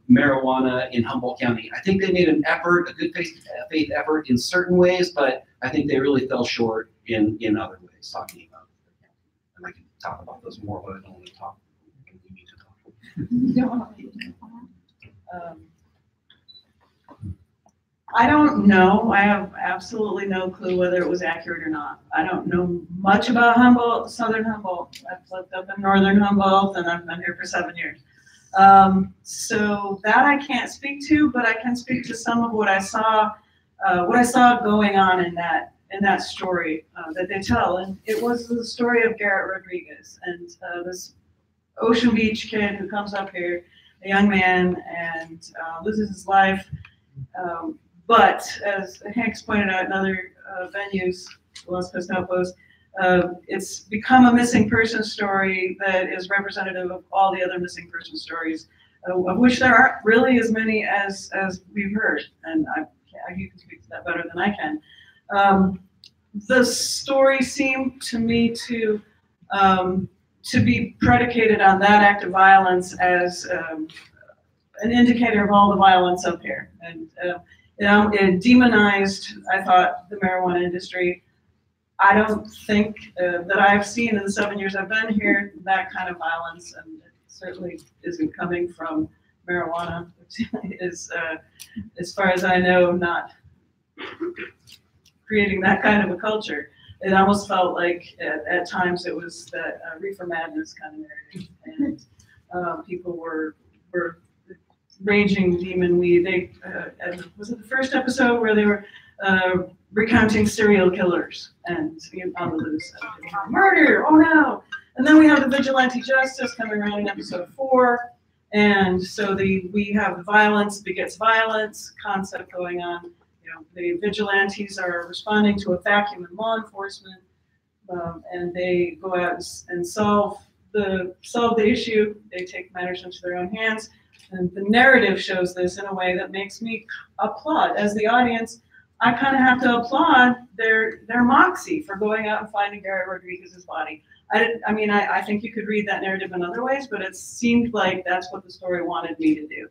marijuana in Humboldt County. I think they made an effort, a good faith effort in certain ways, but I think they really fell short in other ways, talking about it. And I can talk about those more, but I don't want to talk. We need to talk. You don't want to talk. I don't know. I have absolutely no clue whether it was accurate or not. I don't know much about Humboldt, Southern Humboldt. I've lived up in Northern Humboldt, and I've been here for 7 years. So that I can't speak to, but I can speak to some of what I saw going on in that story that they tell. And it was the story of Garrett Rodriguez and this Ocean Beach kid who comes up here, a young man, and loses his life. But as Hank's pointed out in other venues, Los Coast Outpost, it's become a missing person story that is representative of all the other missing person stories, of which there aren't really as many as we've heard. And you can speak to that better than I can. The story seemed to me to be predicated on that act of violence as an indicator of all the violence up here. And it demonized, I thought, the marijuana industry. I don't think that I've seen in the 7 years I've been here that kind of violence, and it certainly isn't coming from marijuana, which is, as far as I know, not creating that kind of a culture. It almost felt like at times it was that reefer madness kind of narrative, and people were raging demon weed. Was it the first episode where they were recounting serial killers and on the loose? Murder! Oh no! And then we have the vigilante justice coming around in episode 4, and so we have the violence begets violence concept going on. The vigilantes are responding to a vacuum in law enforcement, and they go out and solve the issue. They take matters into their own hands. And the narrative shows this in a way that makes me applaud. As the audience, I kind of have to applaud their moxie for going out and finding Garrett Rodriguez's body. I think you could read that narrative in other ways, but it seemed like that's what the story wanted me to do.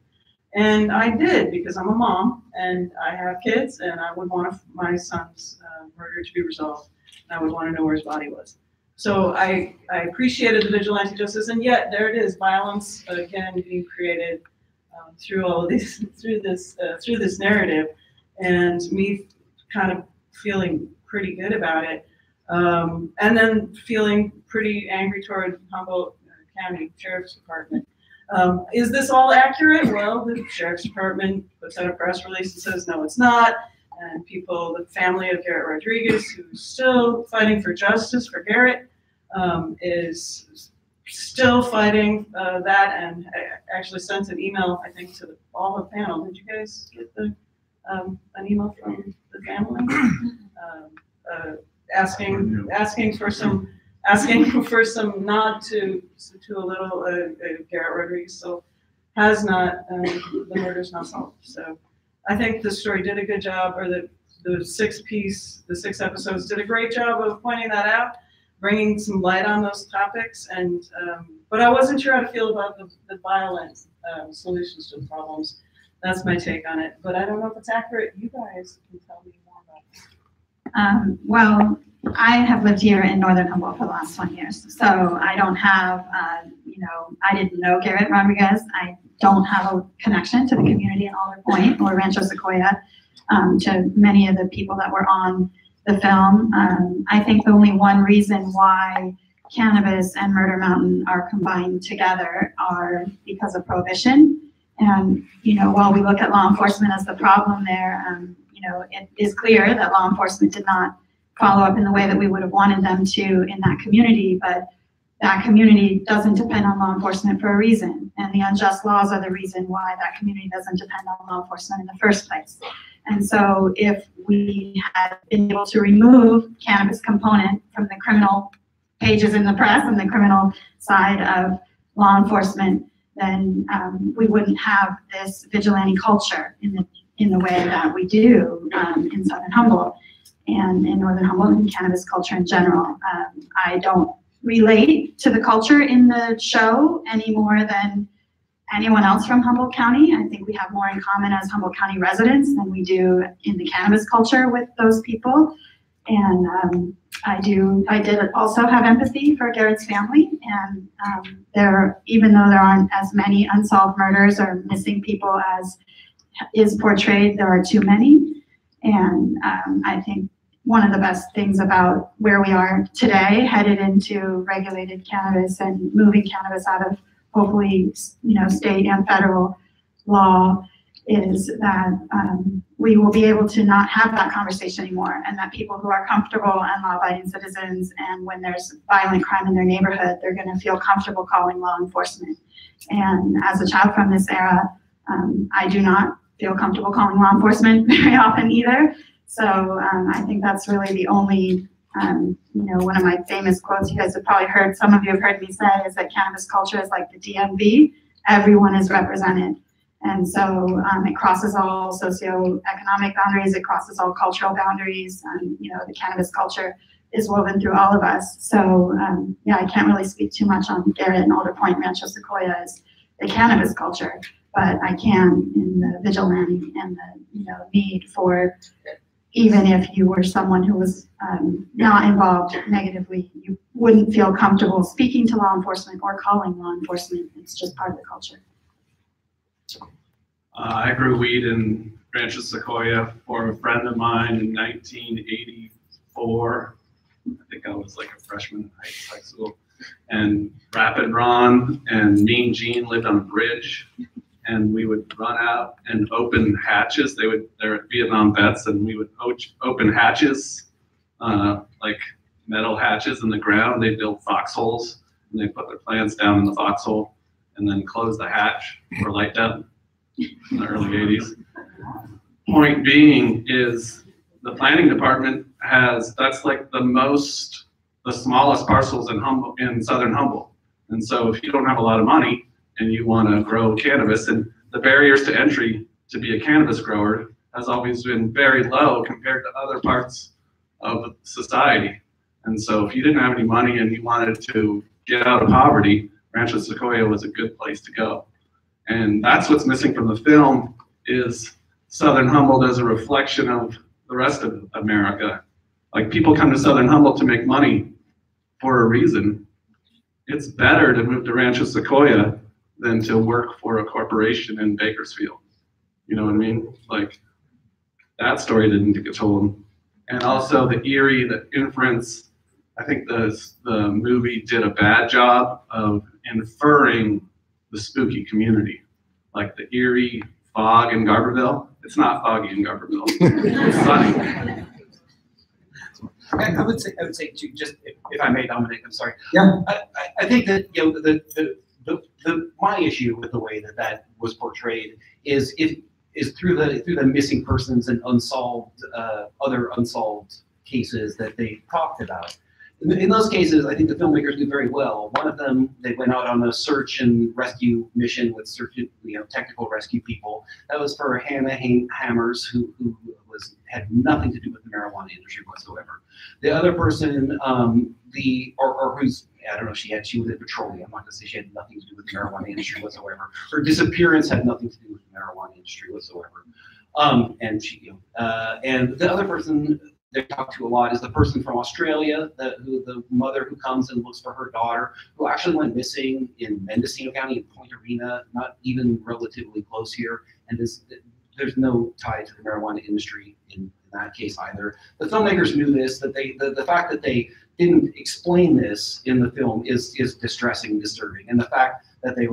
And I did, because I'm a mom, and I have kids, and I would want my son's murder to be resolved, and I would want to know where his body was. So I appreciated the vigilante justice, and yet there it is, violence again being created through all of these, through this narrative, and me kind of feeling pretty good about it, and then feeling pretty angry toward Humboldt County Sheriff's Department. Is this all accurate? Well, the Sheriff's Department puts out a press release and says no, it's not. And the family of Garrett Rodriguez, who's still fighting for justice for Garrett, is still fighting that, and I actually sent an email, I think, to all the panel. Did you guys get the an email from the family, asking for some nod to a little Garrett Rodriguez. So has not the murder's not solved. So I think the story did a good job, or the 6 episodes did a great job of pointing that out, bringing some light on those topics. And but I wasn't sure how to feel about the violent solutions to the problems. That's my take on it. But I don't know if it's accurate. You guys can tell me more about it. Well, I have lived here in Northern Humboldt for the last 20 years. So I don't have, I didn't know Garrett Rodriguez. I don't have a connection to the community in Alder Point or Rancho Sequoia, to many of the people that were on the film. I think the only one reason why cannabis and Murder Mountain are combined together are because of prohibition. And, while we look at law enforcement as the problem there, it is clear that law enforcement did not follow up in the way that we would have wanted them to in that community, but that community doesn't depend on law enforcement for a reason. And the unjust laws are the reason why that community doesn't depend on law enforcement in the first place. And so if we had been able to remove cannabis component from the criminal pages in the press and the criminal side of law enforcement, then we wouldn't have this vigilante culture in the way that we do in Southern Humboldt and in Northern Humboldt and cannabis culture in general. I don't relate to the culture in the show any more than anyone else from Humboldt County. I think we have more in common as Humboldt County residents than we do in the cannabis culture with those people. And I did also have empathy for Garrett's family, and even though there aren't as many unsolved murders or missing people as is portrayed, there are too many. And I think one of the best things about where we are today, headed into regulated cannabis and moving cannabis out of hopefully state and federal law, is that we will be able to not have that conversation anymore, and that people who are comfortable and law-abiding citizens, and when there's violent crime in their neighborhood, they're going to feel comfortable calling law enforcement. And as a child from this era, I do not feel comfortable calling law enforcement very often either. So I think that's really the only, one of my famous quotes you guys have probably heard, some of you have heard me say, is that cannabis culture is like the DMV. Everyone is represented. And so it crosses all socioeconomic boundaries, it crosses all cultural boundaries, and the cannabis culture is woven through all of us. So I can't really speak too much on Garrett and Alder Point, Rancho Sequoia as the cannabis culture, but I can in the vigilante and the need for, even if you were someone who was not involved negatively, you wouldn't feel comfortable speaking to law enforcement or calling law enforcement. It's just part of the culture. I grew weed in Rancho Sequoia for a friend of mine in 1984. I think I was like a freshman in high school. And Rapid Ron and Mean Gene lived on a bridge, and we would run out and open hatches. They're Vietnam vets, and we would open hatches, like metal hatches in the ground. They built foxholes, and they put their plants down in the foxhole, and then close the hatch for light down in the early 80s. Point being is the planning department that's like the smallest parcels in Southern Humboldt. And so if you don't have a lot of money and you want to grow cannabis, and the barriers to entry to be a cannabis grower has always been very low compared to other parts of society. And so if you didn't have any money and you wanted to get out of poverty, Rancho Sequoia was a good place to go. And that's what's missing from the film, is Southern Humboldt as a reflection of the rest of America. Like, people come to Southern Humboldt to make money for a reason. It's better to move to Rancho Sequoia than to work for a corporation in Bakersfield. You know what I mean? Like, that story didn't get told. And also the eerie, the inference, I think the movie did a bad job of inferring the spooky community. Like the eerie fog in Garberville. It's not foggy in Garberville. It's sunny. I would say too, just if I may, Dominic, I'm sorry. Yeah. I think that my issue with the way that was portrayed is, if is through the missing persons and unsolved other unsolved cases that they talked about. In those cases, I think the filmmakers do very well. One of them, they went out on a search and rescue mission with technical rescue people. That was for Hannah HIIMR, who had nothing to do with the marijuana industry whatsoever. The other person, who's, I don't know, she was in petroleum. I'm not gonna say she had nothing to do with the marijuana industry whatsoever. Her disappearance had nothing to do with the marijuana industry whatsoever. And the other person they talk to a lot is the person from Australia, the mother who comes and looks for her daughter, who actually went missing in Mendocino County in Point Arena, not even relatively close here, and there's no tie to the marijuana industry in that case either. The filmmakers knew this, that the fact that they didn't explain this in the film is distressing and disturbing, and the fact that they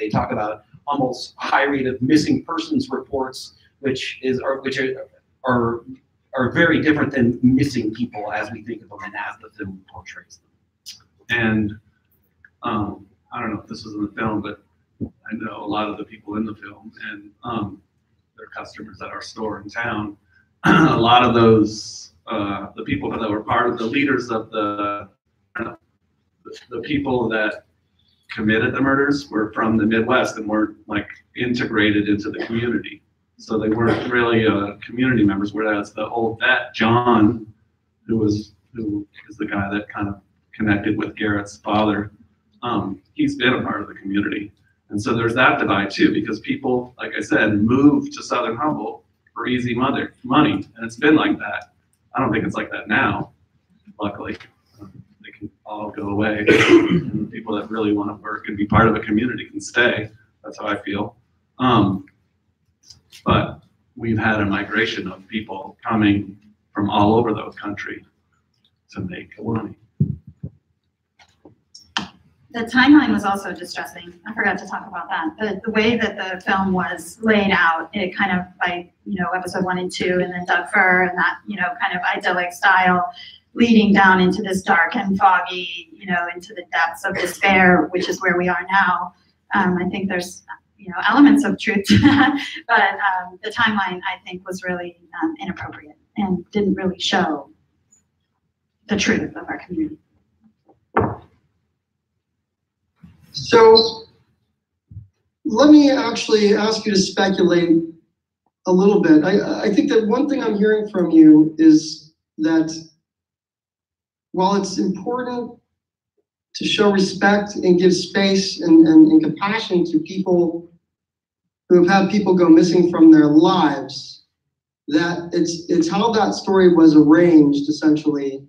talk about almost high rate of missing persons reports, which are very different than missing people as we think of them and as the film portrays them. And I don't know if this was in the film, but I know a lot of the people in the film, and they're customers at our store in town. A lot of those, the people that were part of the leaders of the people that committed the murders were from the Midwest and weren't like integrated into the community. So they weren't really community members, whereas the old vet, John, who is the guy that kind of connected with Garrett's father, he's been a part of the community. And so there's that divide too, because people, like I said, move to Southern Humboldt for easy money, and it's been like that. I don't think it's like that now, luckily. They can all go away, and the people that really want to work and be part of a community can stay. That's how I feel. But we've had a migration of people coming from all over the country to make money. The timeline was also distressing. I forgot to talk about that. The way that the film was laid out, it kind of like, episode 1 and 2, and then Doug Fir and that, kind of idyllic style leading down into this dark and foggy, into the depths of despair, which is where we are now. I think there's elements of truth to that, but the timeline, I think, was really inappropriate and didn't really show the truth of our community. So let me actually ask you to speculate a little bit. I think that one thing I'm hearing from you is that while it's important to show respect and give space and compassion to people who have had people go missing from their lives, that it's how that story was arranged, essentially,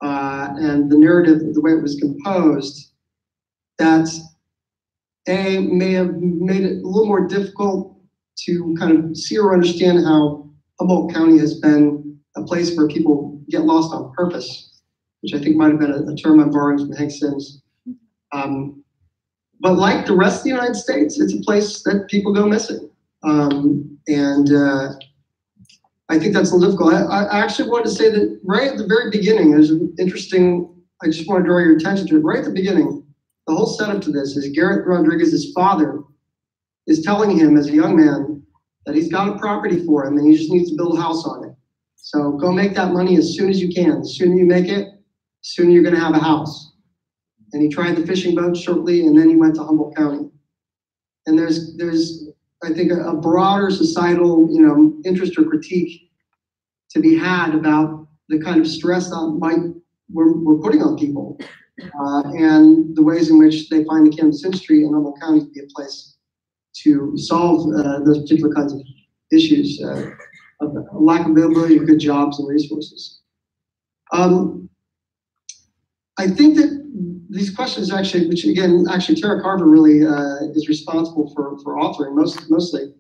and the narrative, the way it was composed, that may have made it a little more difficult to kind of see or understand how Humboldt County has been a place where people get lost on purpose, which I think might have been a term I'm borrowing from Hank Sims. But like the rest of the United States, it's a place that people go missing. I think that's a little difficult. I actually wanted to say that right at the very beginning, there's an interesting, I just want to draw your attention to it. Right at the beginning, the whole setup to this is Garrett Rodriguez's father is telling him as a young man that he's got a property for him and he just needs to build a house on it. So go make that money as soon as you can. The sooner you make it, the sooner you're going to have a house. And he tried the fishing boat shortly, and then he went to Humboldt County. And there's I think a broader societal interest or critique to be had about the kind of stress that we're putting on people, and the ways in which they find the cannabis industry in Humboldt County to be a place to solve those particular kinds of issues, of lack of availability of good jobs and resources. I think that these questions actually, which again, Tara Carver really is responsible for authoring mostly,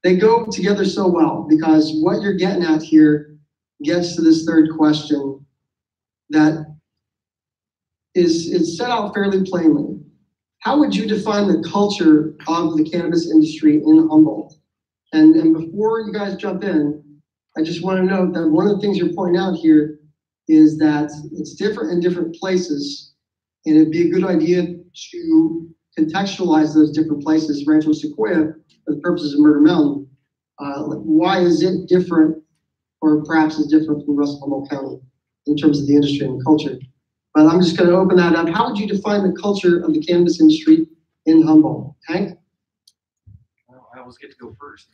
they go together so well, because what you're getting at here gets to this third question that is set out fairly plainly. How would you define the culture of the cannabis industry in Humboldt? And before you guys jump in, I just want to note that one of the things you're pointing out here is that it's different in different places, and it'd be a good idea to contextualize those different places, Rancho Sequoia, for the purposes of Murder Mountain, why is it different, or perhaps is different from the rest of Humboldt County in terms of the industry and culture? But I'm just going to open that up. How would you define the culture of the cannabis industry in Humboldt? Hank? Well, I always get to go first.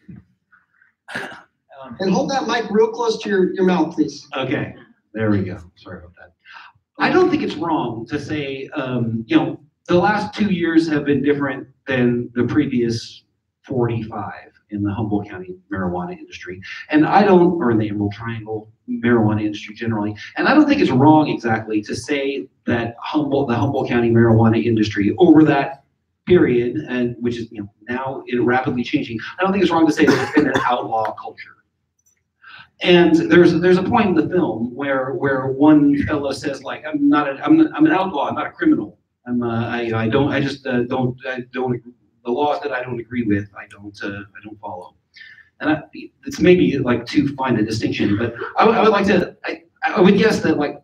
And hold that mic real close to your mouth, please. Okay, there we go. Sorry about that. I don't think it's wrong to say, the last 2 years have been different than the previous 45 in the Humboldt County marijuana industry. And or in the Emerald Triangle marijuana industry generally. And I don't think it's wrong exactly to say that the Humboldt County marijuana industry over that period, and which is now rapidly changing, I don't think it's wrong to say that it's been an outlaw culture. And there's a point in the film where one fellow says, like, I'm an outlaw, I'm not a criminal. The laws that I don't agree with, I don't follow. And it's maybe like too fine a distinction, but I would guess that, like,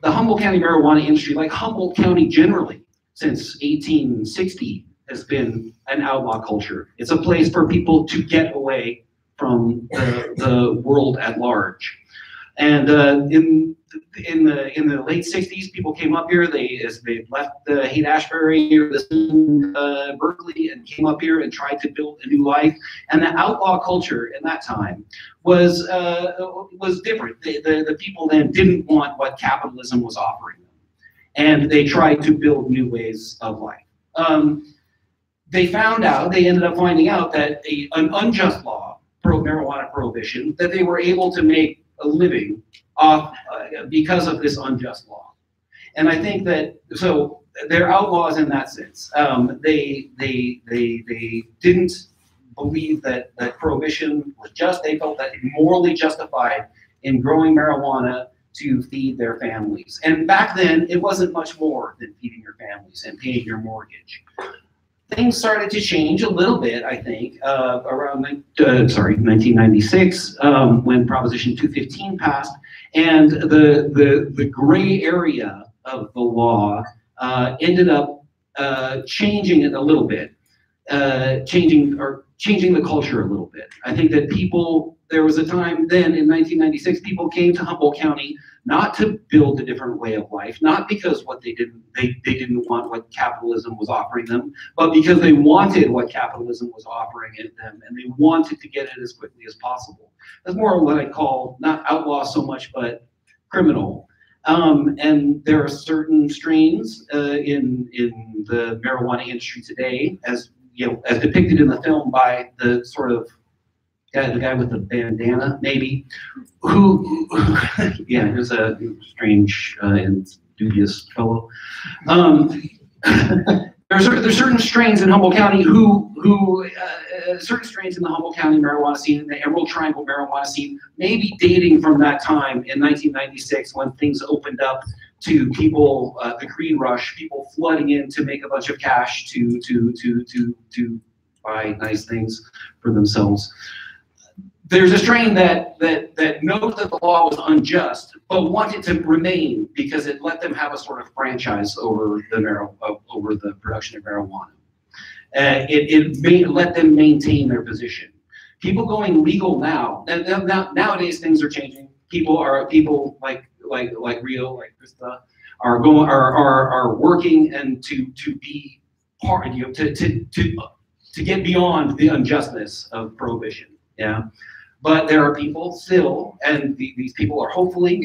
the Humboldt County marijuana industry, like Humboldt County generally, since 1860, has been an outlaw culture. It's a place for people to get away from the world at large. And in the late 60s, people came up here. They left Haight-Ashbury or Berkeley and came up here and tried to build a new life. And the outlaw culture in that time was different. The people then didn't want what capitalism was offering them, and they tried to build new ways of life. They ended up finding out that an unjust law, marijuana prohibition, that they were able to make a living off because of this unjust law. And I think that, so they're outlaws in that sense. They didn't believe that prohibition was just. They felt that morally justified in growing marijuana to feed their families. And back then, it wasn't much more than feeding your families and paying your mortgage. Things started to change a little bit, I think, around 1996, when Proposition 215 passed, and the gray area of the law ended up changing it a little bit, changing the culture a little bit. I think that there was a time then in 1996, people came to Humboldt County not to build a different way of life, not because they didn't want what capitalism was offering them, but because they wanted what capitalism was offering them, and they wanted to get it as quickly as possible. That's more what I call not outlaw so much, but criminal. And there are certain strains in the marijuana industry today, as depicted in the film by the sort of the guy with the bandana, maybe, who is a strange and dubious fellow. There's certain strains in Humboldt County certain strains in the Humboldt County marijuana scene, the Emerald Triangle marijuana scene, maybe dating from that time in 1996 when things opened up to people, the green rush, people flooding in to make a bunch of cash to buy nice things for themselves. There's a strain that knows that the law was unjust, but wanted to remain because it let them have a sort of franchise over the production of marijuana. It let them maintain their position. People going legal now. Nowadays things are changing. People like Rio, like Krista, are working and to be part, to get beyond the unjustness of prohibition. Yeah. But there are people still, and these people are hopefully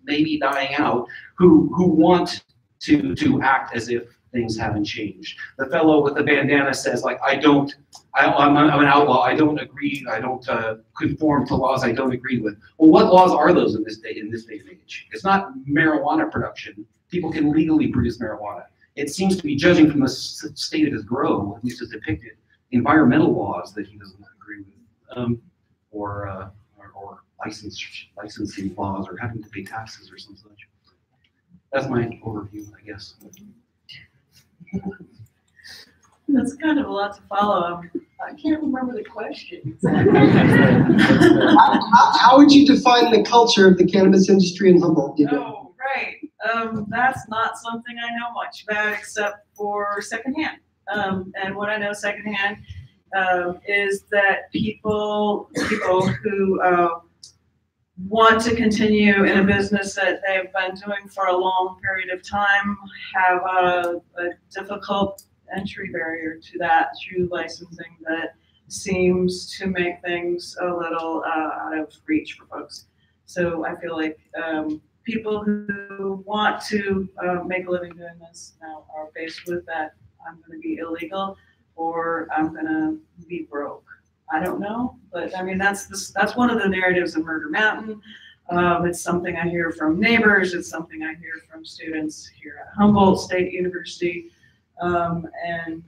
maybe dying out, who want to act as if things haven't changed. The fellow with the bandana says, like, I'm an outlaw. I don't agree. I don't conform to laws I don't agree with. Well, what laws are those in this day and age? It's not marijuana production. People can legally produce marijuana. It seems to be, judging from the state of his grow, at least as depicted, environmental laws that he doesn't agree with. Or licensing laws, or having to pay taxes or some such. That's my overview, I guess. That's kind of a lot to follow. I can't remember the question. How would you define the culture of the cannabis industry in Humboldt? Oh, right. that's not something I know much about except for secondhand. And what I know secondhand is that people who want to continue in a business that they've been doing for a long period of time have a difficult entry barrier to that through licensing that seems to make things a little out of reach for folks. So I feel like people who want to make a living doing this now are faced with that. I'm going to be illegal or I'm going to be broke. I don't know, but I mean, that's one of the narratives of Murder Mountain. It's something I hear from neighbors. It's something I hear from students here at Humboldt State University and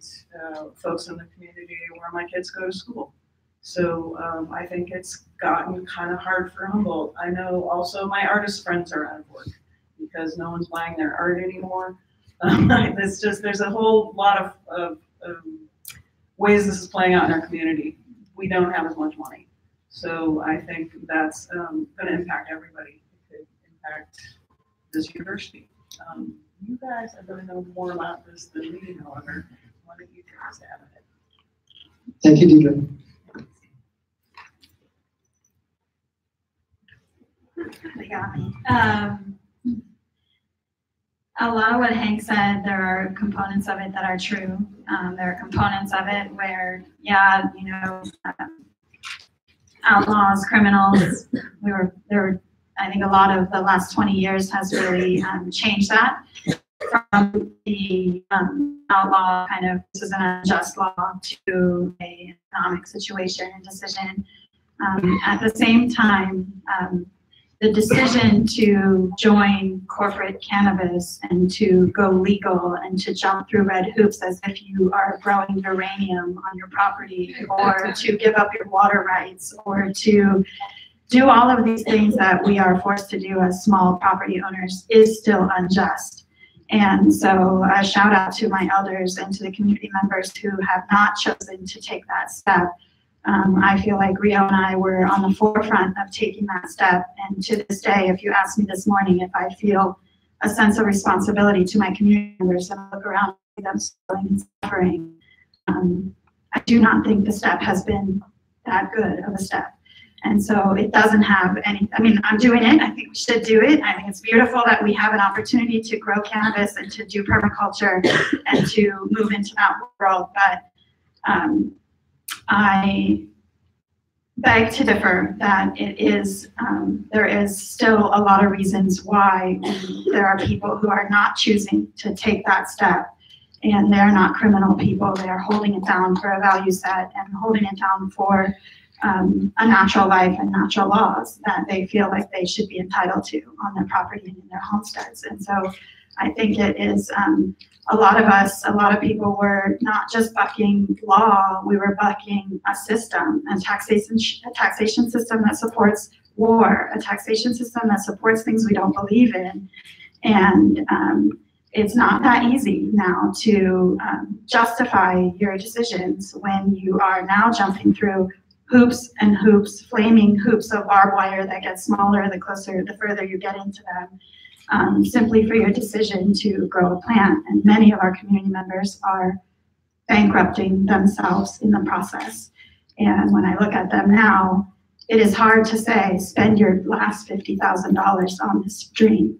folks in the community where my kids go to school. So I think it's gotten kind of hard for Humboldt. I know also my artist friends are out of work because no one's buying their art anymore. There's a whole lot of ways this is playing out in our community. We don't have as much money. So I think that's going to impact everybody. It could impact this university. You guys are going to know more about this than me, however. Why don't you take a stab at it? Thank you, Deidre. They got me. A lot of what Hank said, there are components of it that are true. There are components of it where, yeah, you know, outlaws, criminals, I think a lot of the last 20 years has really changed that from the outlaw kind of, this is an unjust law, to a economic situation and decision. At the same time, the decision to join corporate cannabis and to go legal and to jump through red hoops as if you are growing uranium on your property, or to give up your water rights, or to do all of these things that we are forced to do as small property owners is still unjust. And so a shout out to my elders and to the community members who have not chosen to take that step. I feel like Rio and I were on the forefront of taking that step. And to this day, if you ask me this morning if I feel a sense of responsibility to my community members and I look around and see them struggling and suffering, I do not think the step has been that good of a step. And so it doesn't have any, I mean, I'm doing it. I think we should do it. I think it's beautiful that we have an opportunity to grow cannabis and to do permaculture and to move into that world. But I beg to differ that it is, there is still a lot of reasons why there are people who are not choosing to take that step, and they're not criminal people. They are holding it down for a value set and holding it down for a natural life and natural laws that they feel like they should be entitled to on their property and in their homesteads. And so I think it is a lot of us, a lot of people were not just bucking law, we were bucking a system, a taxation system that supports war, a taxation system that supports things we don't believe in. And it's not that easy now to justify your decisions when you are now jumping through hoops and hoops, flaming hoops of barbed wire that get smaller the further you get into them, simply for your decision to grow a plant. And many of our community members are bankrupting themselves in the process. And when I look at them now, it is hard to say, spend your last $50,000 on this dream.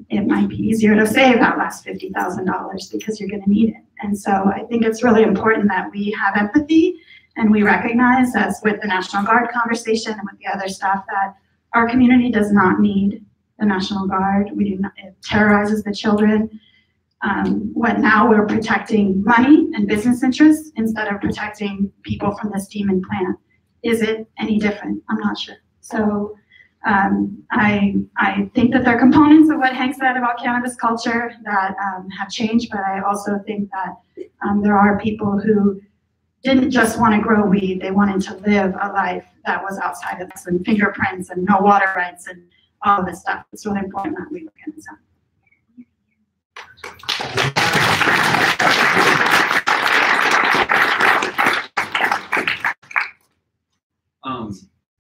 It might be easier to save that last $50,000 because you're going to need it. And so I think it's really important that we have empathy and we recognize, as with the National Guard conversation and with the other stuff, that our community does not need the National Guard. We do not, it terrorizes the children. What now we're protecting money and business interests instead of protecting people from this demon plant. Is it any different? I'm not sure. So I think that there are components of what Hank said about cannabis culture that have changed, but I also think that there are people who didn't just want to grow weed, they wanted to live a life that was outside of this, and fingerprints and no water rights and all of this stuff. It's really important that we look at this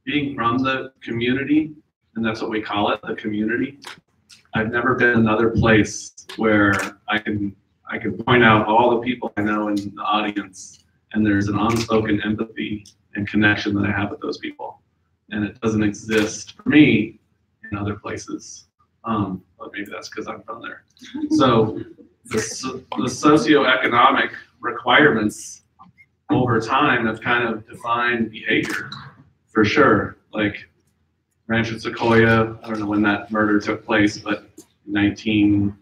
Being from the community, and that's what we call it, the community, I've never been another place where I can point out all the people I know in the audience, and there's an unspoken empathy and connection that I have with those people, and it doesn't exist for me in other places. But maybe that's because I'm from there. So the socioeconomic requirements over time have kind of defined behavior, for sure. Like Rancho Sequoia, I don't know when that murder took place, but 2013.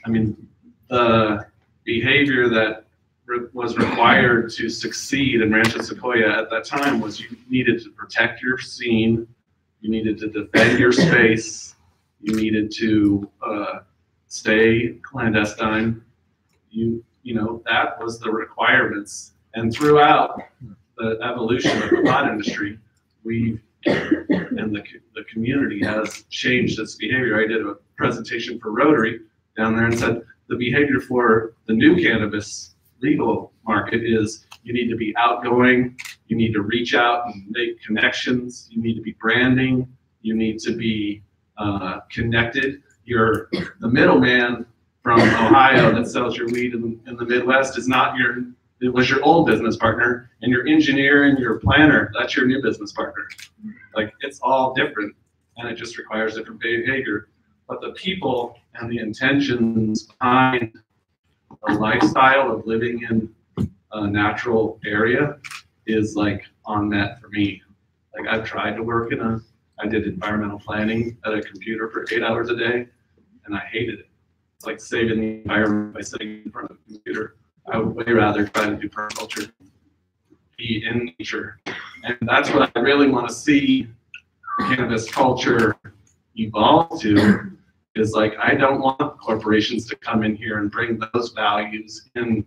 I mean, the behavior that was required to succeed in Rancho Sequoia at that time was you needed to protect your scene, you needed to defend your space, you needed to stay clandestine. You know, that was the requirements. And throughout the evolution of the pot industry, the community has changed its behavior. I did a presentation for Rotary down there and said the behavior for the new cannabis legal market is you need to be outgoing, you need to reach out and make connections, you need to be branding, you need to be connected. You're the middleman from Ohio that sells your weed in the Midwest is not it was your old business partner, and your engineer and your planner, that's your new business partner. Like, it's all different, and it just requires different behavior. But the people and the intentions behind the lifestyle of living in a natural area is like unmet for me. Like, I've tried to work I did environmental planning at a computer for 8 hours a day, and I hated it. It's like saving the environment by sitting in front of a computer. I would way rather try to do permaculture, be in nature. And that's what I really want to see cannabis culture evolve to, is like, I don't want corporations to come in here and bring those values into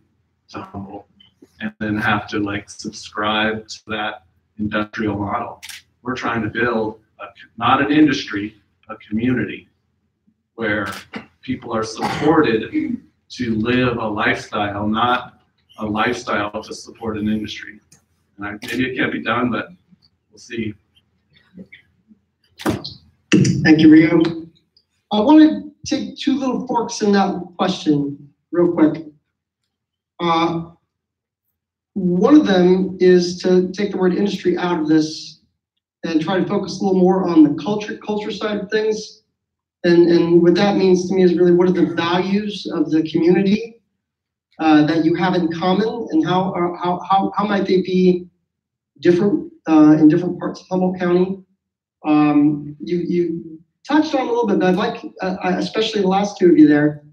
Humboldt and then have to like subscribe to that industrial model. We're trying to build not an industry, a community where people are supported to live a lifestyle, not a lifestyle to support an industry. And maybe it can't be done, but we'll see. Thank you, Rio. I want to take two little forks in that question real quick. One of them is to take the word industry out of this and try to focus a little more on the culture side of things. And what that means to me is really, what are the values of the community that you have in common, and how might they be different in different parts of Humboldt County? You touched on a little bit, but I'd like, especially the last two of you there,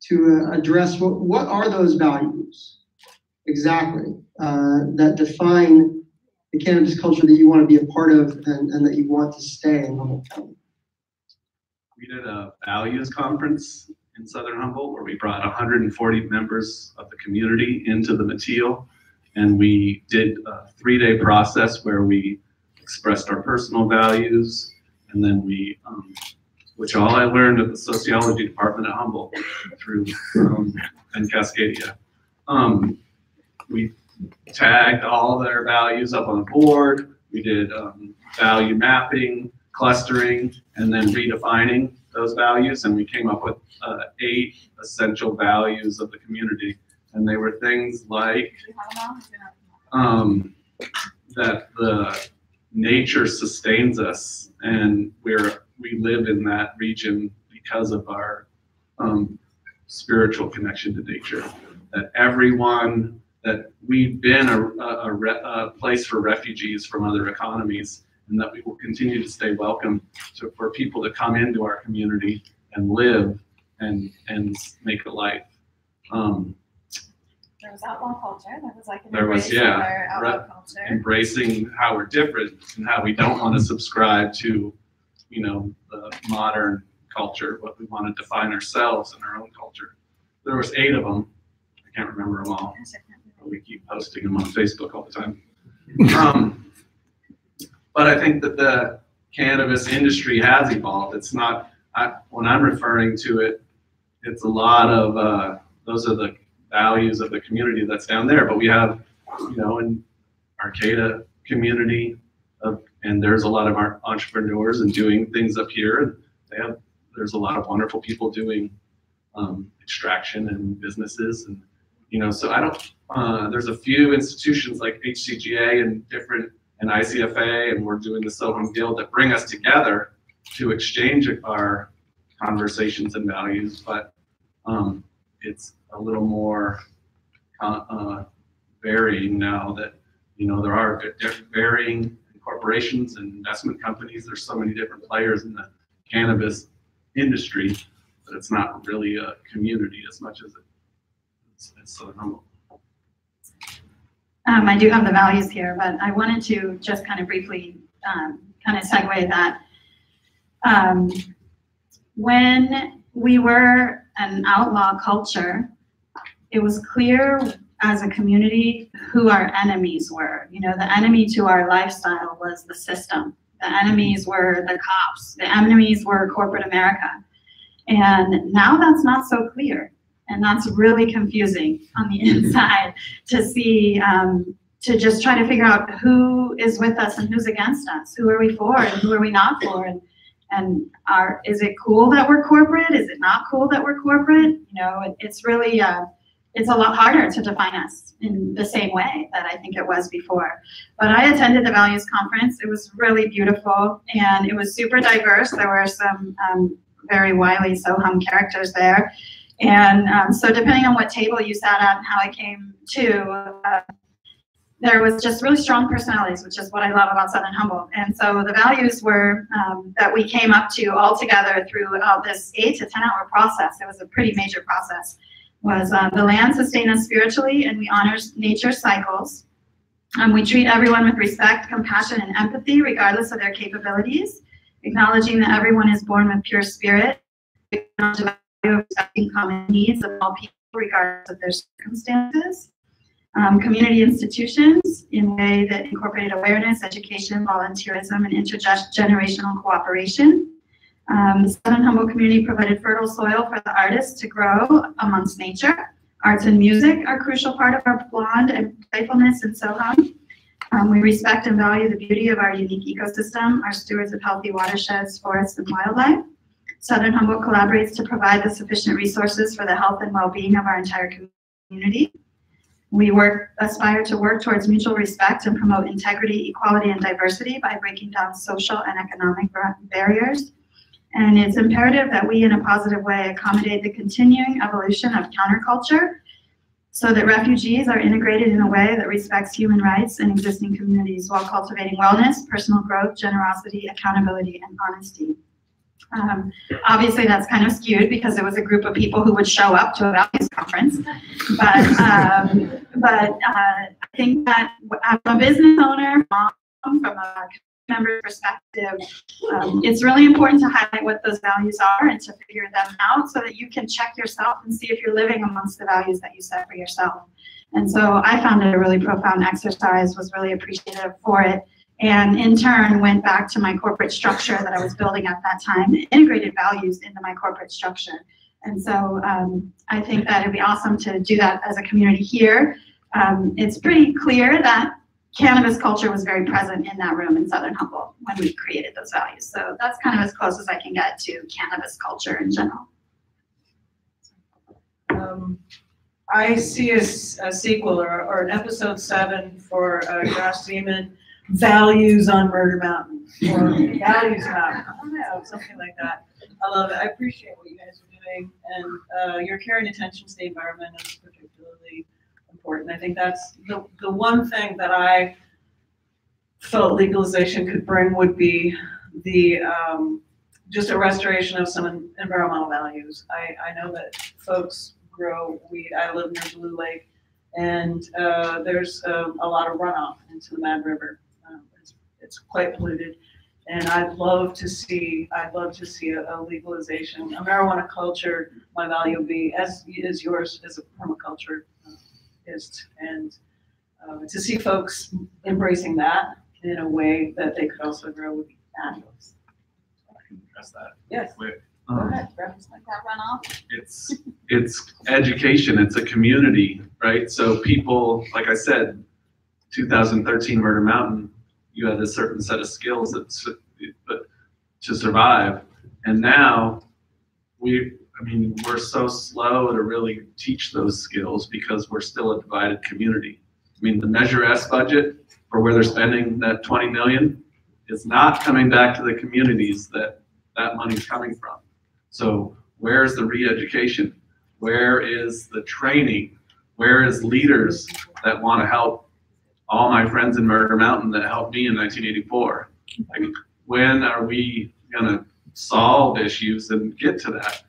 to address what are those values exactly that define the cannabis culture that you want to be a part of and that you want to stay in Humboldt County. We did a values conference in Southern Humboldt where we brought 140 members of the community into the Mateel, and we did a 3-day process where we expressed our personal values, and then we, which all I learned at the sociology department at Humboldt through and Cascadia. We tagged all their values up on a board. We did value mapping, clustering, and then redefining those values, and we came up with 8 essential values of the community. And they were things like that the nature sustains us, and we live in that region because of our spiritual connection to nature. That everyone, that we've been a place for refugees from other economies, and that we will continue to stay welcome for people to come into our community and live and make a life. There was outlaw culture. That was like an There was, embrace of our outlaw culture. Embracing how we're different and how we don't want to subscribe to, the modern culture, but we want to define ourselves in our own culture. There was 8 of them. I can't remember them all. But we keep posting them on Facebook all the time. But I think that the cannabis industry has evolved. It's not, when I'm referring to it, it's a lot of, those are the values of the community that's down there. But we have, in Arcata community And there's a lot of our entrepreneurs and doing things up here. And there's a lot of wonderful people doing extraction and businesses, and so I don't. There's a few institutions like HCGA and ICFA, and we're doing the Soham Guild that bring us together to exchange our conversations and values, but it's a little more varying now that there are varying corporations and investment companies. There's so many different players in the cannabis industry that it's not really a community as much as it's Southern Humboldt. I do have the values here, but I wanted to just kind of briefly kind of segue that when we were an outlaw culture, it was clear as a community who our enemies were. The enemy to our lifestyle was the system. The enemies were the cops. The enemies were corporate America. And now that's not so clear. And that's really confusing on the inside to see, to just try to figure out who is with us and who's against us. Who are we for and who are we not for? And is it cool that we're corporate? Is it not cool that we're corporate? It's really, it's a lot harder to define us in the same way that I think it was before. But I attended the Values Conference. It was really beautiful, and it was super diverse. There were some very wily Soham characters there. And so depending on what table you sat at and how I came to, there was just really strong personalities, which is what I love about Southern Humboldt. And so the values were that we came up to all together throughout this 8 to 10 hour process. It was a pretty major process. Was the land sustain us spiritually, and we honor nature's cycles. We treat everyone with respect, compassion, and empathy, regardless of their capabilities, acknowledging that everyone is born with pure spirit. We acknowledge the value of respecting common needs of all people, regardless of their circumstances. Community institutions in a way that incorporated awareness, education, volunteerism, and intergenerational cooperation. The Southern Humboldt community provided fertile soil for the artists to grow amongst nature. Arts and music are a crucial part of our bond and playfulness in Soham. We respect and value the beauty of our unique ecosystem, our stewards of healthy watersheds, forests, and wildlife. Southern Humboldt collaborates to provide the sufficient resources for the health and well-being of our entire community. We aspire to work towards mutual respect and promote integrity, equality, and diversity by breaking down social and economic barriers. And it's imperative that we, in a positive way, accommodate the continuing evolution of counterculture so that refugees are integrated in a way that respects human rights in existing communities while cultivating wellness, personal growth, generosity, accountability, and honesty. Obviously, that's kind of skewed because it was a group of people who would show up to a values conference. But I think that as a business owner, from a member perspective, it's really important to highlight what those values are and to figure them out so that you can check yourself and see if you're living amongst the values that you set for yourself. And so I found it a really profound exercise, was really appreciative for it, and in turn went back to my corporate structure that I was building at that time, integrated values into my corporate structure. And so I think that it'd be awesome to do that as a community here. It's pretty clear that cannabis culture was very present in that room in Southern Humboldt when we created those values. So that's kind of as close as I can get to cannabis culture in general. I see a sequel or an episode 7 for Josh Zeman, Values on Murder Mountain, or Values Mountain. I don't know, something like that. I love it. I appreciate what you guys are doing, and your care and attention to the environment is particularly important. I think that's the one thing that I felt legalization could bring would be the just a restoration of some environmental values. I know that folks grow weed. I live near Blue Lake, and there's a lot of runoff into the Mad River. It's quite polluted, and I'd love to see a legalization, a marijuana culture. My value would be as is yours as a permaculture. And to see folks embracing that in a way that they could also grow would be fabulous. I can address that. Yes. Quick. Go ahead. Like that runoff. It's education. It's a community, right? So people, like I said, 2013 Murder Mountain, you had a certain set of skills to survive. And now we're so slow to really teach those skills because we're still a divided community. I mean, the Measure S budget for where they're spending that 20 million is not coming back to the communities that money's coming from. So where's the re-education? Where is the training? Where is leaders that want to help all my friends in Murder Mountain that helped me in 1984? Like, when are we gonna solve issues and get to that?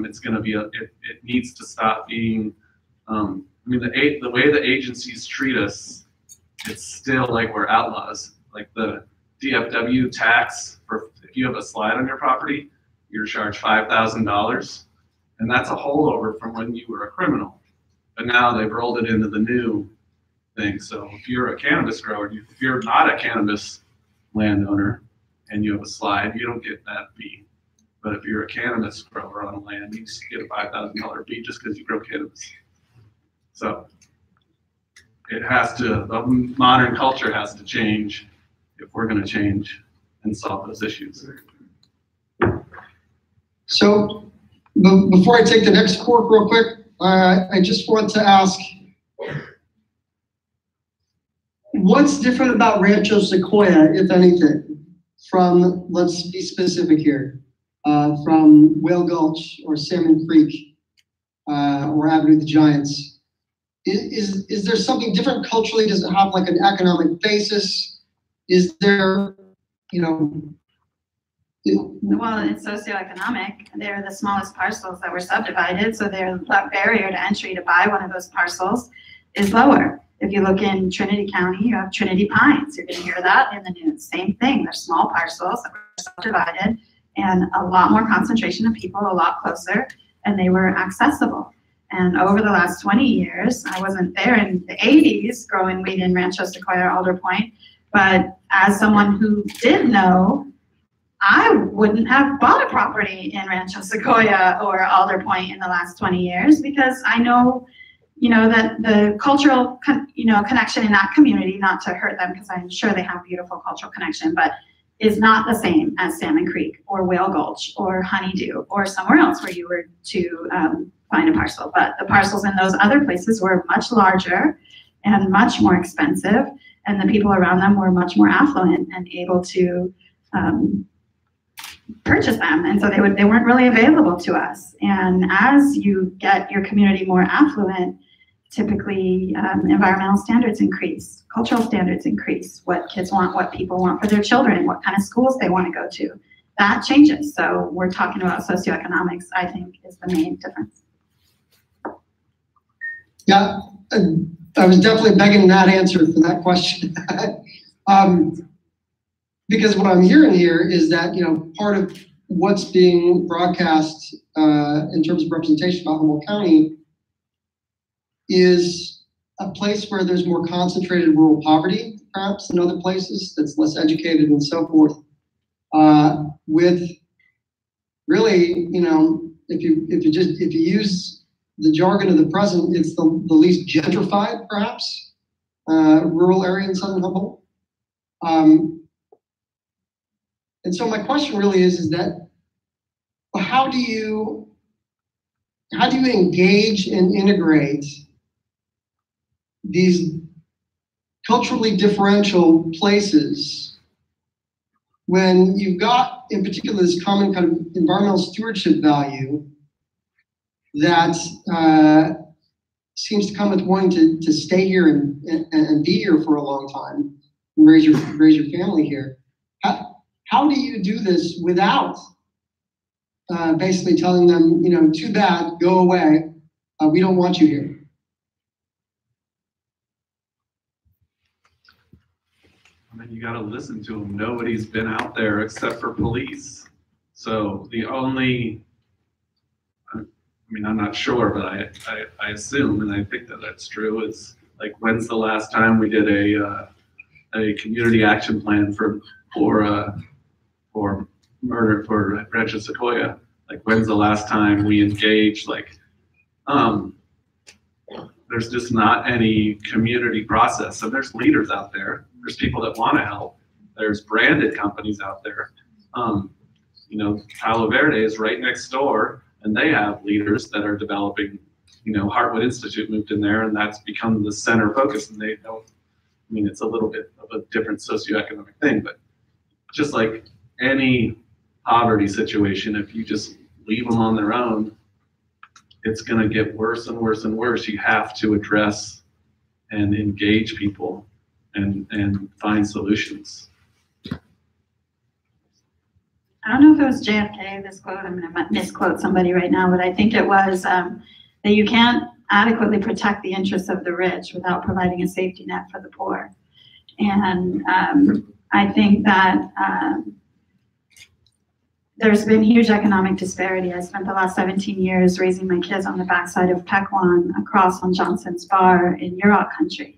It's gonna be it needs to stop being, the way the agencies treat us, it's still like we're outlaws. Like the DFW tax, if you have a slide on your property, you're charged $5,000, and that's a holdover from when you were a criminal. But now they've rolled it into the new thing. So if you're a cannabis grower, if you're not a cannabis landowner and you have a slide, you don't get that fee. But if you're a cannabis grower on land, you just get a $5,000 fee just because you grow cannabis. So the modern culture has to change if we're going to change and solve those issues. So before I take the next cork real quick, I just want to ask, what's different about Rancho Sequoia, if anything, from, let's be specific here, from Whale Gulch or Salmon Creek or Avenue of the Giants? Is there something different culturally? Does it have like an economic basis? Is there, Well, it's socioeconomic. They're the smallest parcels that were subdivided, so their barrier to entry to buy one of those parcels is lower. If you look in Trinity County, you have Trinity Pines. You're going to hear that in the news. Same thing. They're small parcels that were subdivided, and a lot more concentration of people, a lot closer, and they were accessible. And over the last 20 years, I wasn't there in the 80s growing weed in Rancho Sequoia or Alder Point, but as someone who did know, I wouldn't have bought a property in Rancho Sequoia or Alder Point in the last 20 years because I know, that the cultural, connection in that community, not to hurt them because I'm sure they have beautiful cultural connection, but is not the same as Salmon Creek or Whale Gulch or Honeydew or somewhere else where you were to find a parcel. But the parcels in those other places were much larger and much more expensive, and the people around them were much more affluent and able to purchase them, and so they weren't really available to us. And as you get your community more affluent, typically environmental standards increase, cultural standards increase, what kids want, what people want for their children, what kind of schools they want to go to. That changes. So we're talking about socioeconomics, I think, is the main difference. Yeah, I was definitely begging that answer for that question. Because what I'm hearing here is that, part of what's being broadcast in terms of representation about Humboldt County is a place where there's more concentrated rural poverty, perhaps, than other places, that's less educated and so forth. With really, if you use the jargon of the present, it's the least gentrified, perhaps, rural area in Southern Humboldt. And so my question really is that how do you engage and integrate these culturally differential places when you've got, in particular, this common kind of environmental stewardship value that seems to come with wanting to stay here and be here for a long time and raise your family here? How do you do this without basically telling them, too bad, go away, we don't want you here? You got to listen to them. Nobody's been out there except for police. So the only, I'm not sure, but I assume, and I think that that's true, is like, when's the last time we did a community action plan for murder, for Rancho Sequoia? Like, when's the last time we engaged? Like, there's just not any community process. So there's leaders out there. There's people that want to help, There's branded companies out there. You know, Palo Verde is right next door, and they have leaders that are developing. You know, Heartwood Institute moved in there, and that's become the center focus. And they don't. I mean, it's a little bit of a different socioeconomic thing, but just like any poverty situation, if you just leave them on their own, it's going to get worse and worse and worse. You have to address and engage people and find solutions. I don't know if it was JFK, this quote, I'm going to misquote somebody right now, but I think it was that you can't adequately protect the interests of the rich without providing a safety net for the poor. And I think that there's been huge economic disparity. I spent the last 17 years raising my kids on the backside of Pequon across on Johnson's Bar in Yurok country.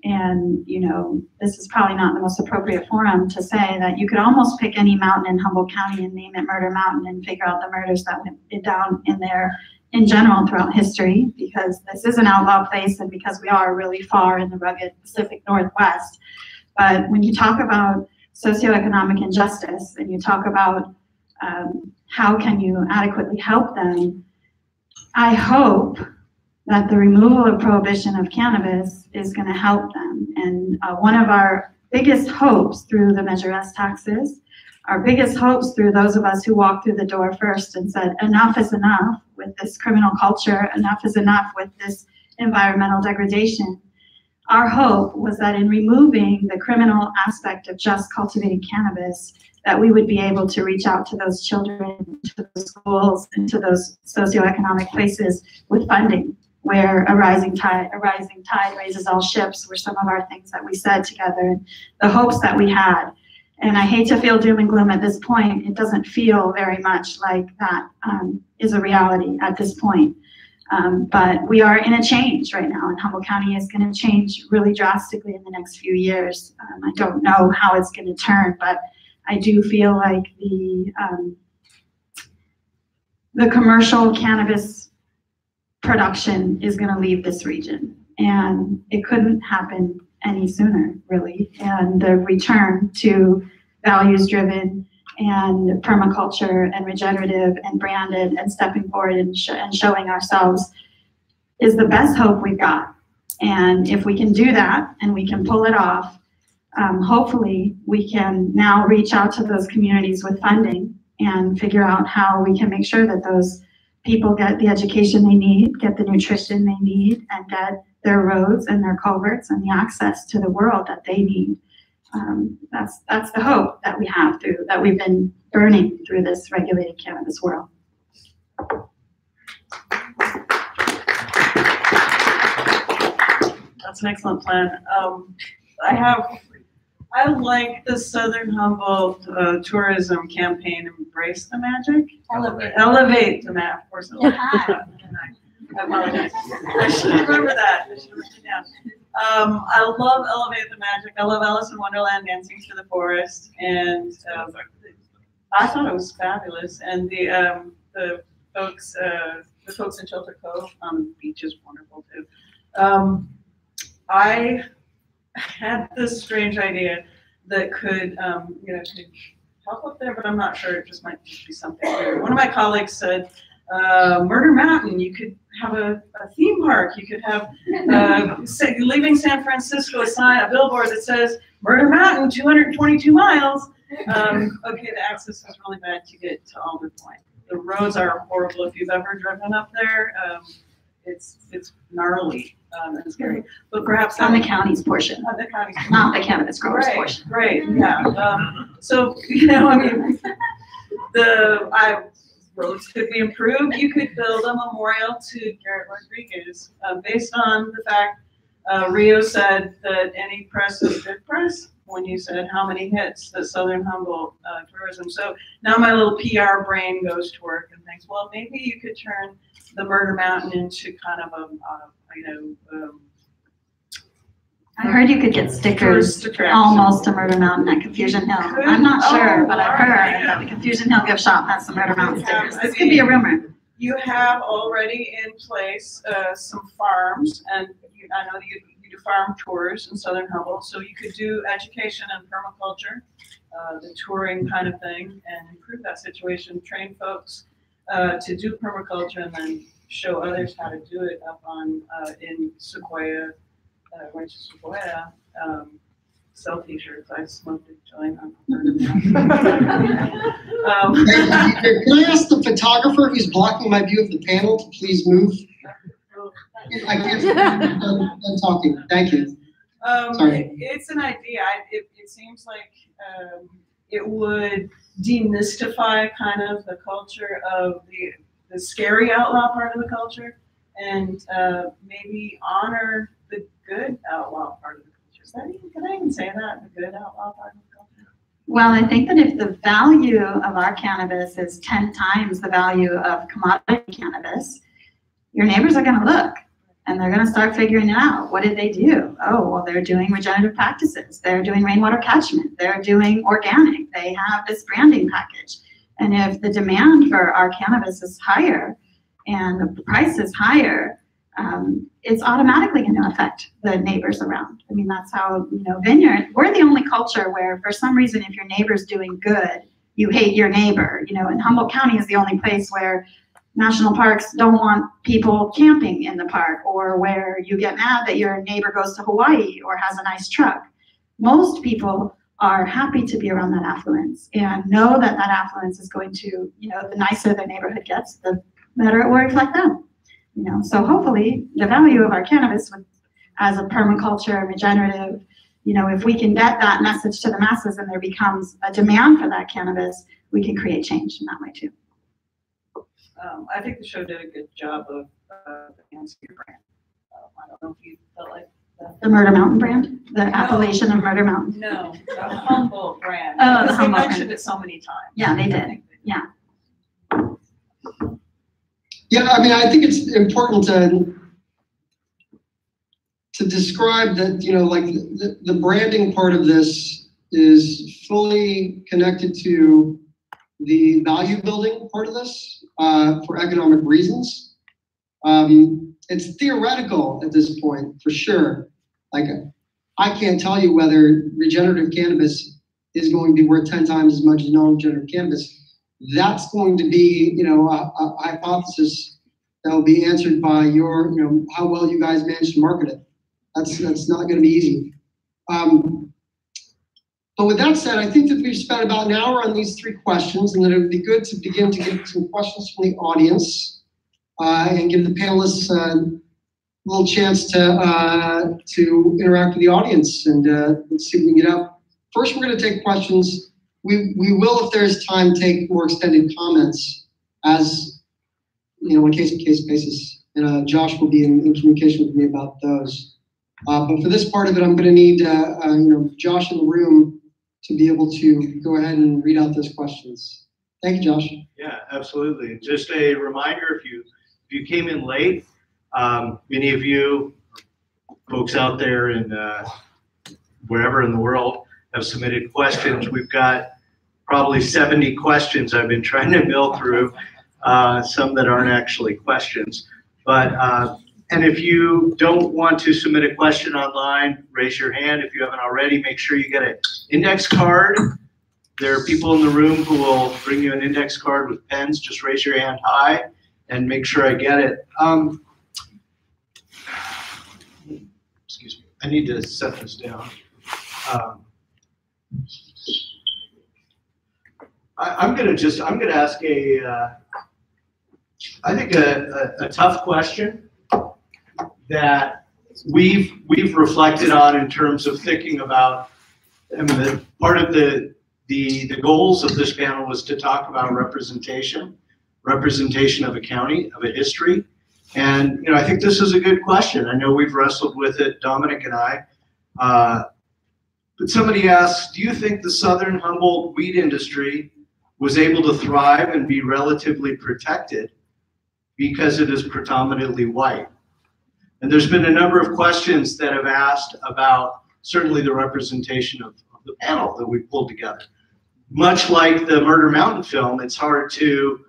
And, you know, this is probably not the most appropriate forum to say that you could almost pick any mountain in Humboldt County and name it Murder Mountain and figure out the murders that went down in there in general throughout history, because this is an outlaw place and because we are really far in the rugged Pacific Northwest. But when you talk about socioeconomic injustice and you talk about how can you adequately help them, I hope that the removal of prohibition of cannabis is going to help them. And one of our biggest hopes through the Measure S taxes, our biggest hopes through those of us who walked through the door first and said, enough is enough with this criminal culture, enough is enough with this environmental degradation. Our hope was that in removing the criminal aspect of just cultivating cannabis, that we would be able to reach out to those children, to those schools, and to those socioeconomic places with funding, where a rising tide raises all ships were some of our things that we said together, and the hopes that we had. And I hate to feel doom and gloom at this point. It doesn't feel very much like that is a reality at this point. But we are in a change right now, and Humboldt County is going to change really drastically in the next few years. I don't know how it's going to turn, but I do feel like the commercial cannabis production is going to leave this region, and it couldn't happen any sooner, really. And the return to values-driven and permaculture and regenerative and branded and stepping forward and showing ourselves is the best hope we've got. And if we can do that and we can pull it off, hopefully we can now reach out to those communities with funding and figure out how we can make sure that those people get the education they need, get the nutrition they need, and get their roads and their culverts and the access to the world that they need. That's the hope that we have that we've been burning through this regulated cannabis world. That's an excellent plan. I like the Southern Humboldt tourism campaign, Embrace the Magic. Elevate the map. Of course, I apologize. I should remember that. I should have written it down. I love Elevate the Magic. I love Alice in Wonderland dancing through the forest, and I thought it was fabulous. And the folks in Shelter Cove on the beach is wonderful too. I had this strange idea that could could help up there, but I'm not sure. It just might just be something weird. One of my colleagues said, Murder Mountain, you could have a theme park. You could have, leaving San Francisco, a billboard that says, Murder Mountain, 222 miles. Okay, the access is really bad to get to Alder Point. The roads are horrible. If you've ever driven up there, it's gnarly and scary. But perhaps on the county's portion. On the county's portion. Not the cannabis growers' portion. Right, yeah. So, roads could be improved. You could build a memorial to Garrett Rodriguez based on the fact Rio said that any press is good press when you said how many hits the Southern Humboldt tourism. So now my little PR brain goes to work and thinks, well, maybe you could turn the Murder Mountain into kind of I heard you could get stickers almost to Murder Mountain at Confusion Hill. I'm not sure, but I've heard that the Confusion Hill gift shop has some Murder Mountain stickers. This could be a rumor. You have already in place some farms, and I know that you do farm tours in southern Humboldt. So you could do education and permaculture, the touring kind of thing, and improve that situation, train folks to do permaculture, and then show others how to do it up on in Sequoia, Rancho Sequoia. Sell t-shirts. I smoked a joint. Can I ask the photographer who's blocking my view of the panel to please move? I can't. I'm talking. Thank you. Sorry. It's an idea. It seems like it would demystify kind of the culture of the scary outlaw part of the culture, and maybe honor the good outlaw part of the culture. Can I even say that? The good outlaw part of the culture? Well, I think that if the value of our cannabis is 10 times the value of commodity cannabis, your neighbors are going to look and they're going to start figuring it out. What did they do? Oh, well, they're doing regenerative practices. They're doing rainwater catchment. They're doing organic. They have this branding package. And if the demand for our cannabis is higher and the price is higher, it's automatically going to affect the neighbors around. I mean, that's how, vineyard, we're the only culture where for some reason, if your neighbor's doing good, you hate your neighbor. And Humboldt County is the only place where national parks don't want people camping in the park, or where you get mad that your neighbor goes to Hawaii or has a nice truck. Most people are happy to be around that affluence and know that that affluence is going to, the nicer their neighborhood gets, the better it will reflect them. So hopefully the value of our cannabis as a permaculture, regenerative, if we can get that message to the masses and there becomes a demand for that cannabis, we can create change in that way too. I think the show did a good job of enhancing your brand. I don't know if you felt like that. The Murder Mountain brand? The appellation of Murder Mountain? No, the Humboldt brand. Oh, the Humboldt they mentioned brand. it so many times. Yeah, they did. Yeah. Yeah, I mean, I think it's important to describe that, like the branding part of this is fully connected to the value building part of this for economic reasons. It's theoretical at this point, for sure. Like, I can't tell you whether regenerative cannabis is going to be worth 10 times as much as non-regenerative cannabis. That's going to be, a hypothesis that will be answered by your, how well you guys manage to market it. That's not going to be easy. But with that said, I think that we've spent about an hour on these 3 questions, and that it would be good to begin to get some questions from the audience and give the panelists a little chance to interact with the audience, and let's see if we can get out. First, we're going to take questions. We will, if there's time, take more extended comments as, on a case-to-case basis, and Josh will be in communication with me about those. But for this part of it, I'm going to need Josh in the room to be able to go ahead and read out those questions. Thank you, Josh. Yeah, absolutely. Just a reminder, if you came in late, many of you folks out there in wherever in the world have submitted questions. We've got probably 70 questions I've been trying to mill through, some that aren't actually questions. But and if you don't want to submit a question online, raise your hand. If you haven't already, make sure you get an index card. There are people in the room who will bring you an index card with pens. Just raise your hand high and make sure I get it. Excuse me. I need to set this down. I'm gonna ask I think a tough question that we've reflected on in terms of thinking about. I mean, part of the goals of this panel was to talk about representation of a county, of a history, and I think this is a good question. I know we've wrestled with it, Dominic and I. But somebody asked, do you think the Southern Humboldt weed industry was able to thrive and be relatively protected because it is predominantly white? And there's been a number of questions that have asked about certainly the representation of the panel that we pulled together. Much like the Murder Mountain film, it's hard to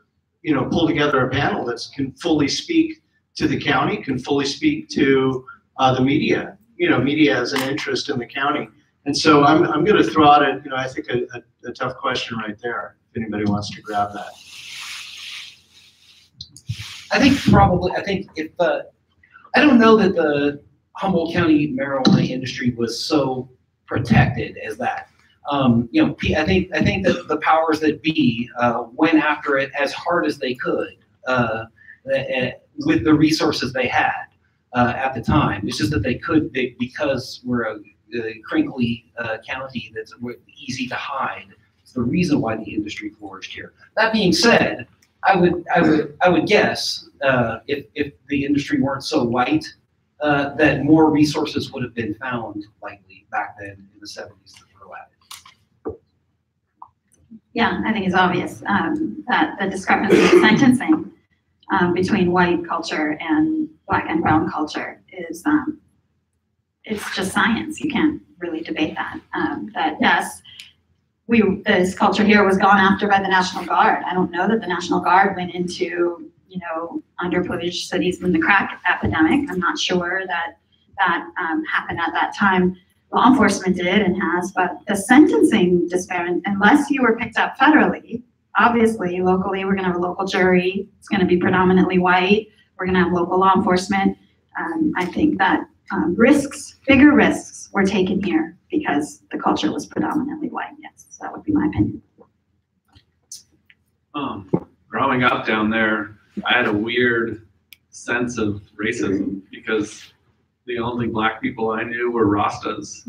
pull together a panel that can fully speak to the county, can fully speak to the media. media has an interest in the county. And so I'm going to throw out I think a tough question right there, if anybody wants to grab that. I think if, I don't know that the Humboldt County marijuana industry was so protected as that. I think that the powers that be went after it as hard as they could with the resources they had at the time. It's just that they could, because we're a crinkly county that's easy to hide. It's the reason why the industry flourished here. That being said, I would guess if the industry weren't so white, that more resources would have been found likely back then in the 70s to throw at it. Yeah, I think it's obvious that the discrepancy in sentencing between white culture and black and brown culture is it's just science. You can't really debate that. That yes, this culture here was gone after by the National Guard. I don't know that the National Guard went into underprivileged cities in the crack epidemic. I'm not sure that happened at that time. Law enforcement did and has, but the sentencing disparity, unless you were picked up federally, obviously locally we're going to have a local jury. It's going to be predominantly white. We're going to have local law enforcement. I think that bigger risks were taken here because the culture was predominantly white. Yes, so that would be my opinion. Growing up down there, I had a weird sense of racism because the only black people I knew were Rastas,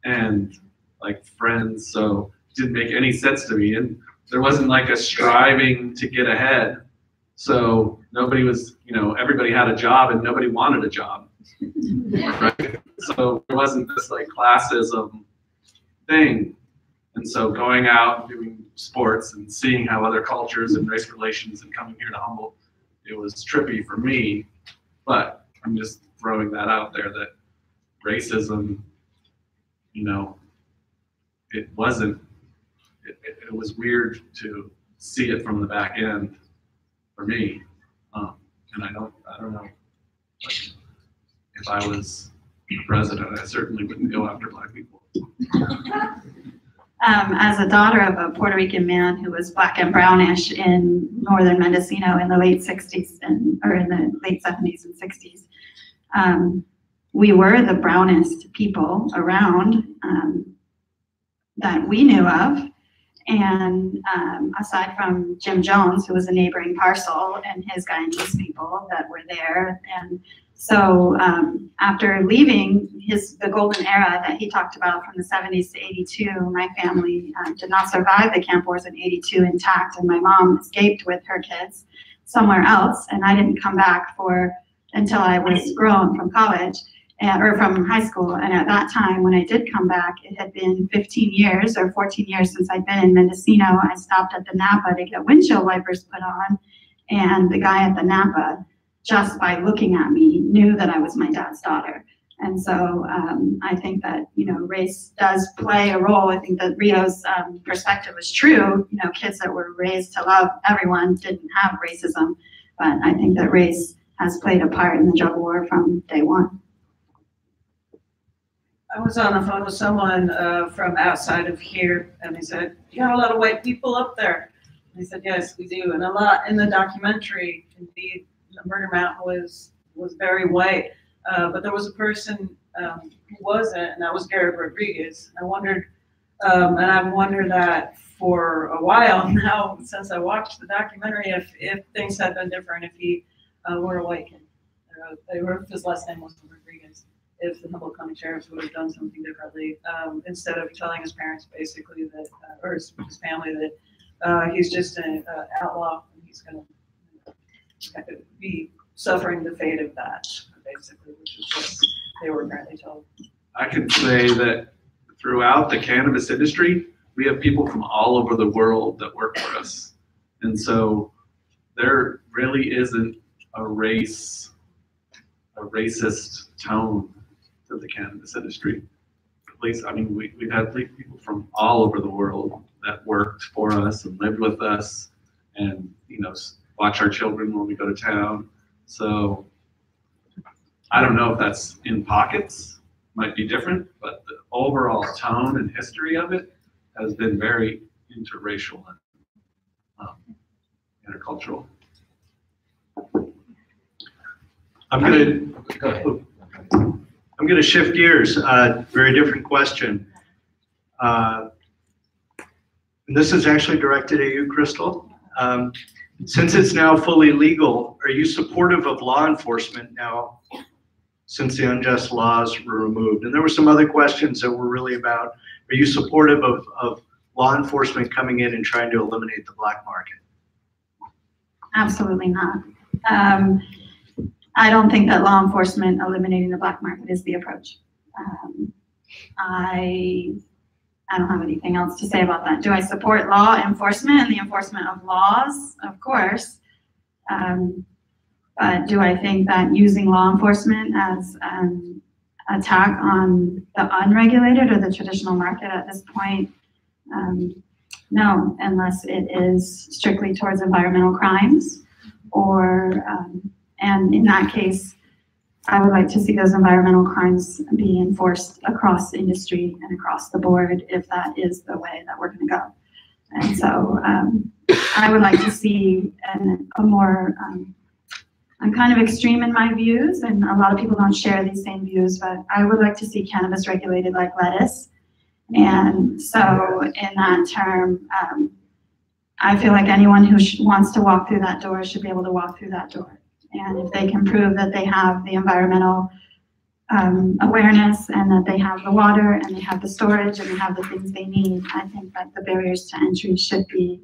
and like friends, so it didn't make any sense to me. And there wasn't like a striving to get ahead. So nobody was, everybody had a job and nobody wanted a job, right? So there wasn't this like classism thing. And so going out and doing sports and seeing how other cultures and race relations and coming here to Humboldt, it was trippy for me. But I'm just throwing that out there that racism, it wasn't, it was weird to see it from the back end for me. And I don't know. If I was president, I certainly wouldn't go after black people. As a daughter of a Puerto Rican man who was black and brownish in northern Mendocino in the late 60s or in the late 70s and 60s, we were the brownest people around that we knew of. And aside from Jim Jones, who was a neighboring parcel, and his Guyanese people that were there. And so after leaving the golden era that he talked about from the 70s to 82, my family did not survive the camp wars in 82 intact, and my mom escaped with her kids somewhere else, and I didn't come back until I was grown from college. Or from high school, and at that time when I did come back, it had been 15 years or 14 years since I'd been in Mendocino. I stopped at the Napa to get windshield wipers put on, and the guy at the Napa, just by looking at me, knew that I was my dad's daughter. And so I think that race does play a role. I think that Rio's perspective is true. Kids that were raised to love everyone didn't have racism, but I think that race has played a part in the drug war from day one. I was on the phone with someone from outside of here, and they said, "You have a lot of white people up there." And I said, "Yes, we do, and a lot in the documentary. Indeed, the murder map was very white, but there was a person who wasn't, and that was Garrett Rodriguez. And I wondered, and I've wondered that for a while now since I watched the documentary, if things had been different, if he were a white kid, or if his last name was Rodriguez." If the Humboldt County Sheriffs would have done something differently, instead of telling his parents basically that, or his family that he's just an outlaw and he's going to be suffering the fate of that, basically, which is what they were apparently told. I can say that throughout the cannabis industry, we have people from all over the world that work for us. And so there really isn't a racist tone to the cannabis industry. At least, we've had people from all over the world that worked for us and lived with us and, watch our children when we go to town. So I don't know if that's in pockets, might be different, but the overall tone and history of it has been very interracial and intercultural. I'm gonna shift gears. Very different question. And this is actually directed at you, Crystal. Since it's now fully legal, are you supportive of law enforcement now since the unjust laws were removed? And there were some other questions that were really about, are you supportive of law enforcement coming in and trying to eliminate the black market? Absolutely not. I don't think that law enforcement eliminating the black market is the approach. I don't have anything else to say about that. Do I support law enforcement and the enforcement of laws? Of course. But do I think that using law enforcement as an attack on the unregulated or the traditional market at this point? No, unless it is strictly towards environmental crimes or, and in that case, I would like to see those environmental crimes be enforced across industry and across the board if that is the way that we're going to go. And so I would like to see a more, I'm kind of extreme in my views, and a lot of people don't share these same views, but I would like to see cannabis regulated like lettuce. And so in that term, I feel like anyone who wants to walk through that door should be able to walk through that door. And if they can prove that they have the environmental awareness and that they have the water and they have the storage and they have the things they need, I think that the barriers to entry should be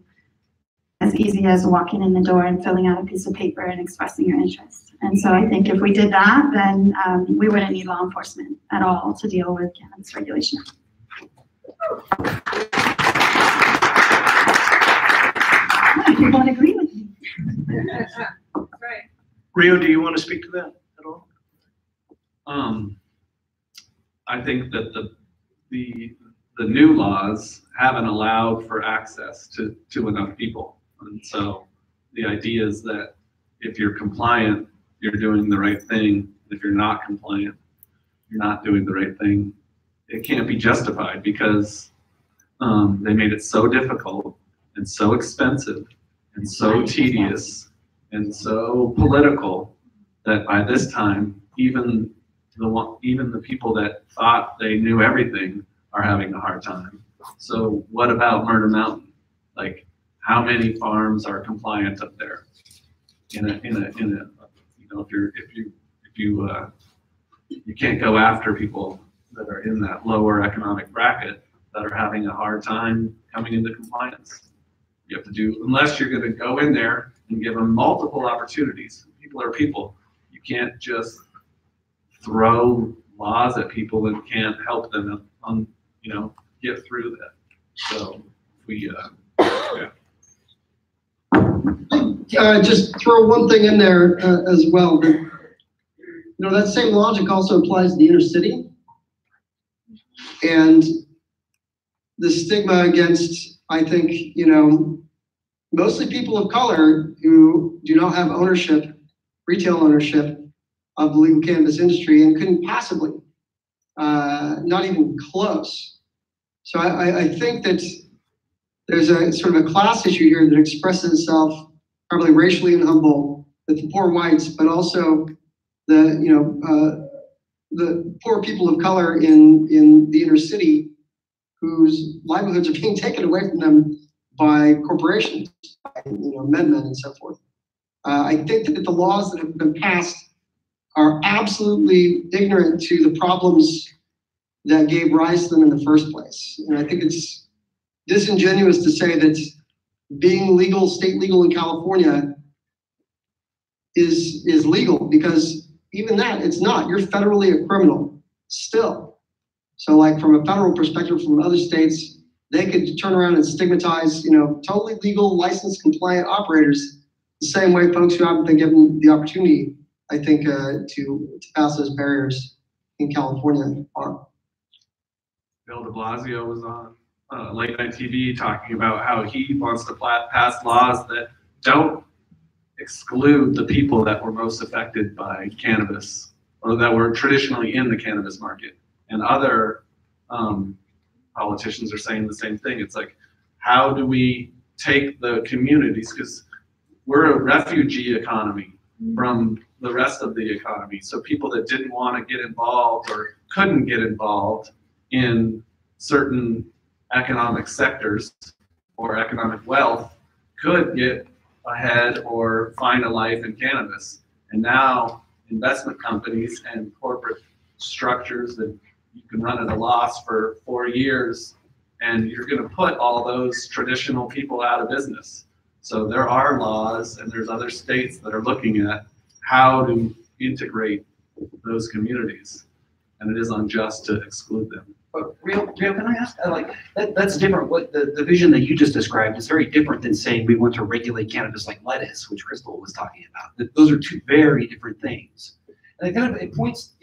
as easy as walking in the door and filling out a piece of paper and expressing your interest. And so I think if we did that, then we wouldn't need law enforcement at all to deal with cannabis regulation. People would agree with me. Right. Rio, do you want to speak to that at all? I think that the new laws haven't allowed for access to enough people. And so the idea is that if you're compliant, you're doing the right thing. If you're not compliant, you're not doing the right thing. It can't be justified because they made it so difficult and so expensive and so tedious and so political that by this time, even the people that thought they knew everything are having a hard time. So what about Murder Mountain? Like, how many farms are compliant up there? You know, you can't go after people that are in that lower economic bracket that are having a hard time coming into compliance. You have to do, unless you're going to go in there and give them multiple opportunities. People are people. You can't just throw laws at people and can't help them get through that. So we, just throw one thing in there as well. That same logic also applies to the inner city. And the stigma against, I think, mostly people of color who do not have ownership, retail ownership of the legal cannabis industry and couldn't possibly, not even close. So I think that there's a sort of a class issue here that expresses itself probably racially in Humboldt with the poor whites, but also the poor people of color in the inner city whose livelihoods are being taken away from them by corporations, by amendment and so forth. I think that the laws that have been passed are absolutely ignorant to the problems that gave rise to them in the first place. And I think it's disingenuous to say that being legal, state legal in California is legal, because even that, it's not. You're federally a criminal still. So like from a federal perspective, from other states, they could turn around and stigmatize, totally legal, licensed, compliant operators the same way folks who haven't been given the opportunity, I think, to pass those barriers in California are. Bill de Blasio was on late night TV talking about how he wants to pass laws that don't exclude the people that were most affected by cannabis or that were traditionally in the cannabis market. And other politicians are saying the same thing. It's like, how do we take the communities, because we're a refugee economy from the rest of the economy. So people that didn't want to get involved or couldn't get involved in certain economic sectors or economic wealth could get ahead or find a life in cannabis. And now investment companies and corporate structures that you can run at a loss for 4 years, and you're going to put all those traditional people out of business. So there are laws, and there's other states that are looking at how to integrate those communities, and it is unjust to exclude them. But Rio, can I ask, that's different. What the vision that you just described is very different than saying we want to regulate cannabis like lettuce, which Crystal was talking about. Those are two very different things. And it points,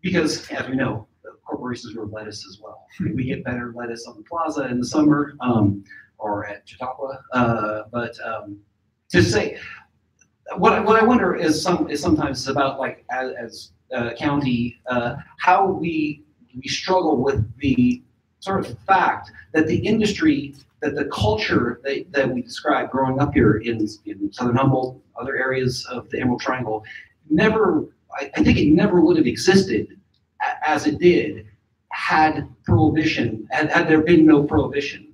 because as we know, corporations grow lettuce as well. We get better lettuce on the plaza in the summer, or at Chautauqua. But to say, what I wonder is sometimes about, like, as a county, how we struggle with the sort of fact that the industry, that the culture that we described growing up here in Southern Humboldt, other areas of the Emerald Triangle, I think it never would have existed as it did had prohibition, had there been no prohibition.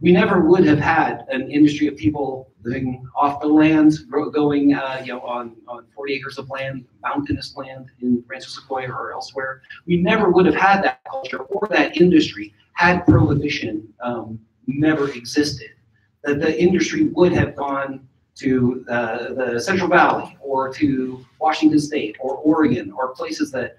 We never would have had an industry of people living off the land, going on 40 acres of land, mountainous land in Rancho Sequoia or elsewhere. We never would have had that culture or that industry had prohibition never existed. That the industry would have gone to the Central Valley or to Washington State or Oregon or places that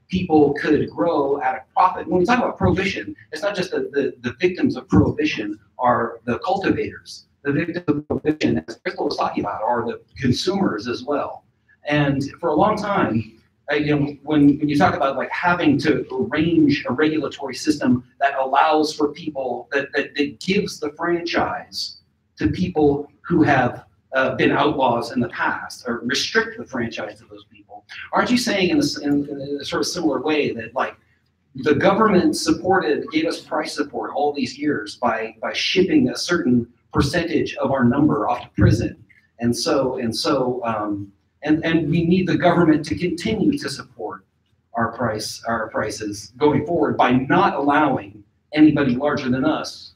people could grow at a profit. When we talk about prohibition, it's not just the victims of prohibition are the cultivators. The victims of prohibition, as Crystal was talking about, are the consumers as well. And for a long time, when you talk about like having to arrange a regulatory system that allows for people, that gives the franchise to people who have been outlaws in the past, or restrict the franchise of those people. Aren't you saying in a sort of similar way that, like, the government gave us price support all these years by shipping a certain percentage of our number off to prison, and we need the government to continue to support our prices going forward by not allowing anybody larger than us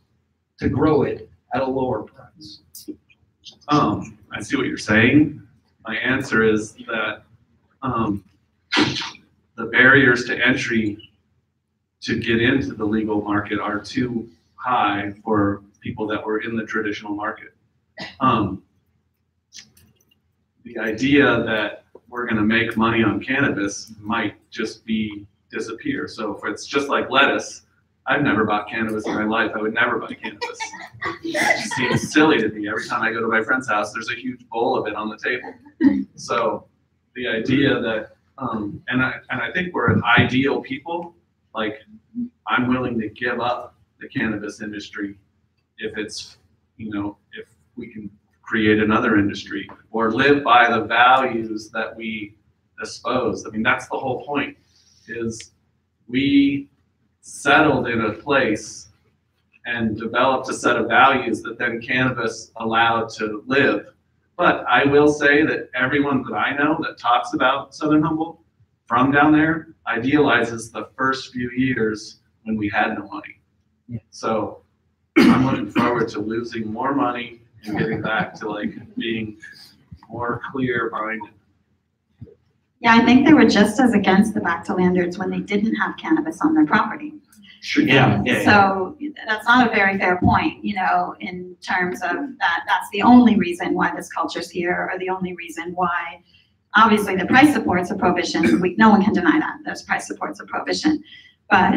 to grow it at a lower price? I see what you're saying. My answer is that the barriers to entry to get into the legal market are too high for people that were in the traditional market. The idea that we're going to make money on cannabis might just disappear. So if it's just like lettuce, I've never bought cannabis in my life. I would never buy cannabis. It just seems silly to me. Every time I go to my friend's house, there's a huge bowl of it on the table. So the idea that, and I think we're an ideal people. Like, I'm willing to give up the cannabis industry if it's, if we can create another industry or live by the values that we espouse. I mean, that's the whole point, is we settled in a place and developed a set of values that then cannabis allowed to live. But I will say that everyone that I know that talks about Southern Humboldt from down there idealizes the first few years when we had no money. Yeah. So I'm looking forward to losing more money and getting back to, like, being more clear-minded. Yeah, I think they were just as against the back-to-landers when they didn't have cannabis on their property. Sure. Yeah. So that's not a very fair point, in terms of that's the only reason why this culture's here, or the only reason why, obviously, the price supports a prohibition. No one can deny that. There's price supports a prohibition. But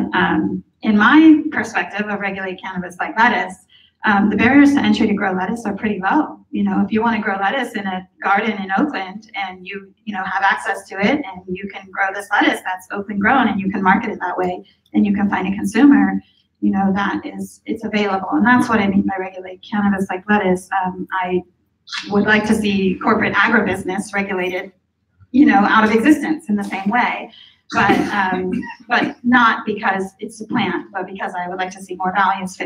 in my perspective of regulate cannabis like lettuce, the barriers to entry to grow lettuce are pretty low. If you want to grow lettuce in a garden in Oakland and you have access to it, and you can grow this lettuce that's Oakland grown, and you can market it that way, and you can find a consumer, it's available. And that's what I mean by regulate cannabis like lettuce. I would like to see corporate agribusiness regulated out of existence in the same way. But not because it's a plant, but because I would like to see more values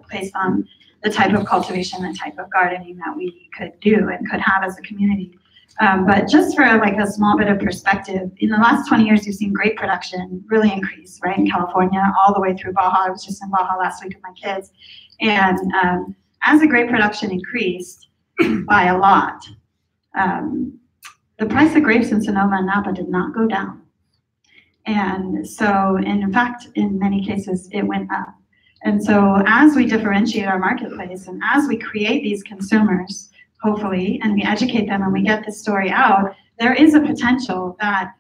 placed on the type of cultivation and type of gardening that we could do and could have as a community. But just for like a small bit of perspective, in the last 20 years, you've seen grape production really increase, right? In California, all the way through Baja. I was just in Baja last week with my kids. And as the grape production increased by a lot, the price of grapes in Sonoma and Napa did not go down. And so, and in fact, in many cases, it went up. And so as we differentiate our marketplace and as we create these consumers, hopefully, and we educate them and we get this story out, there is a potential that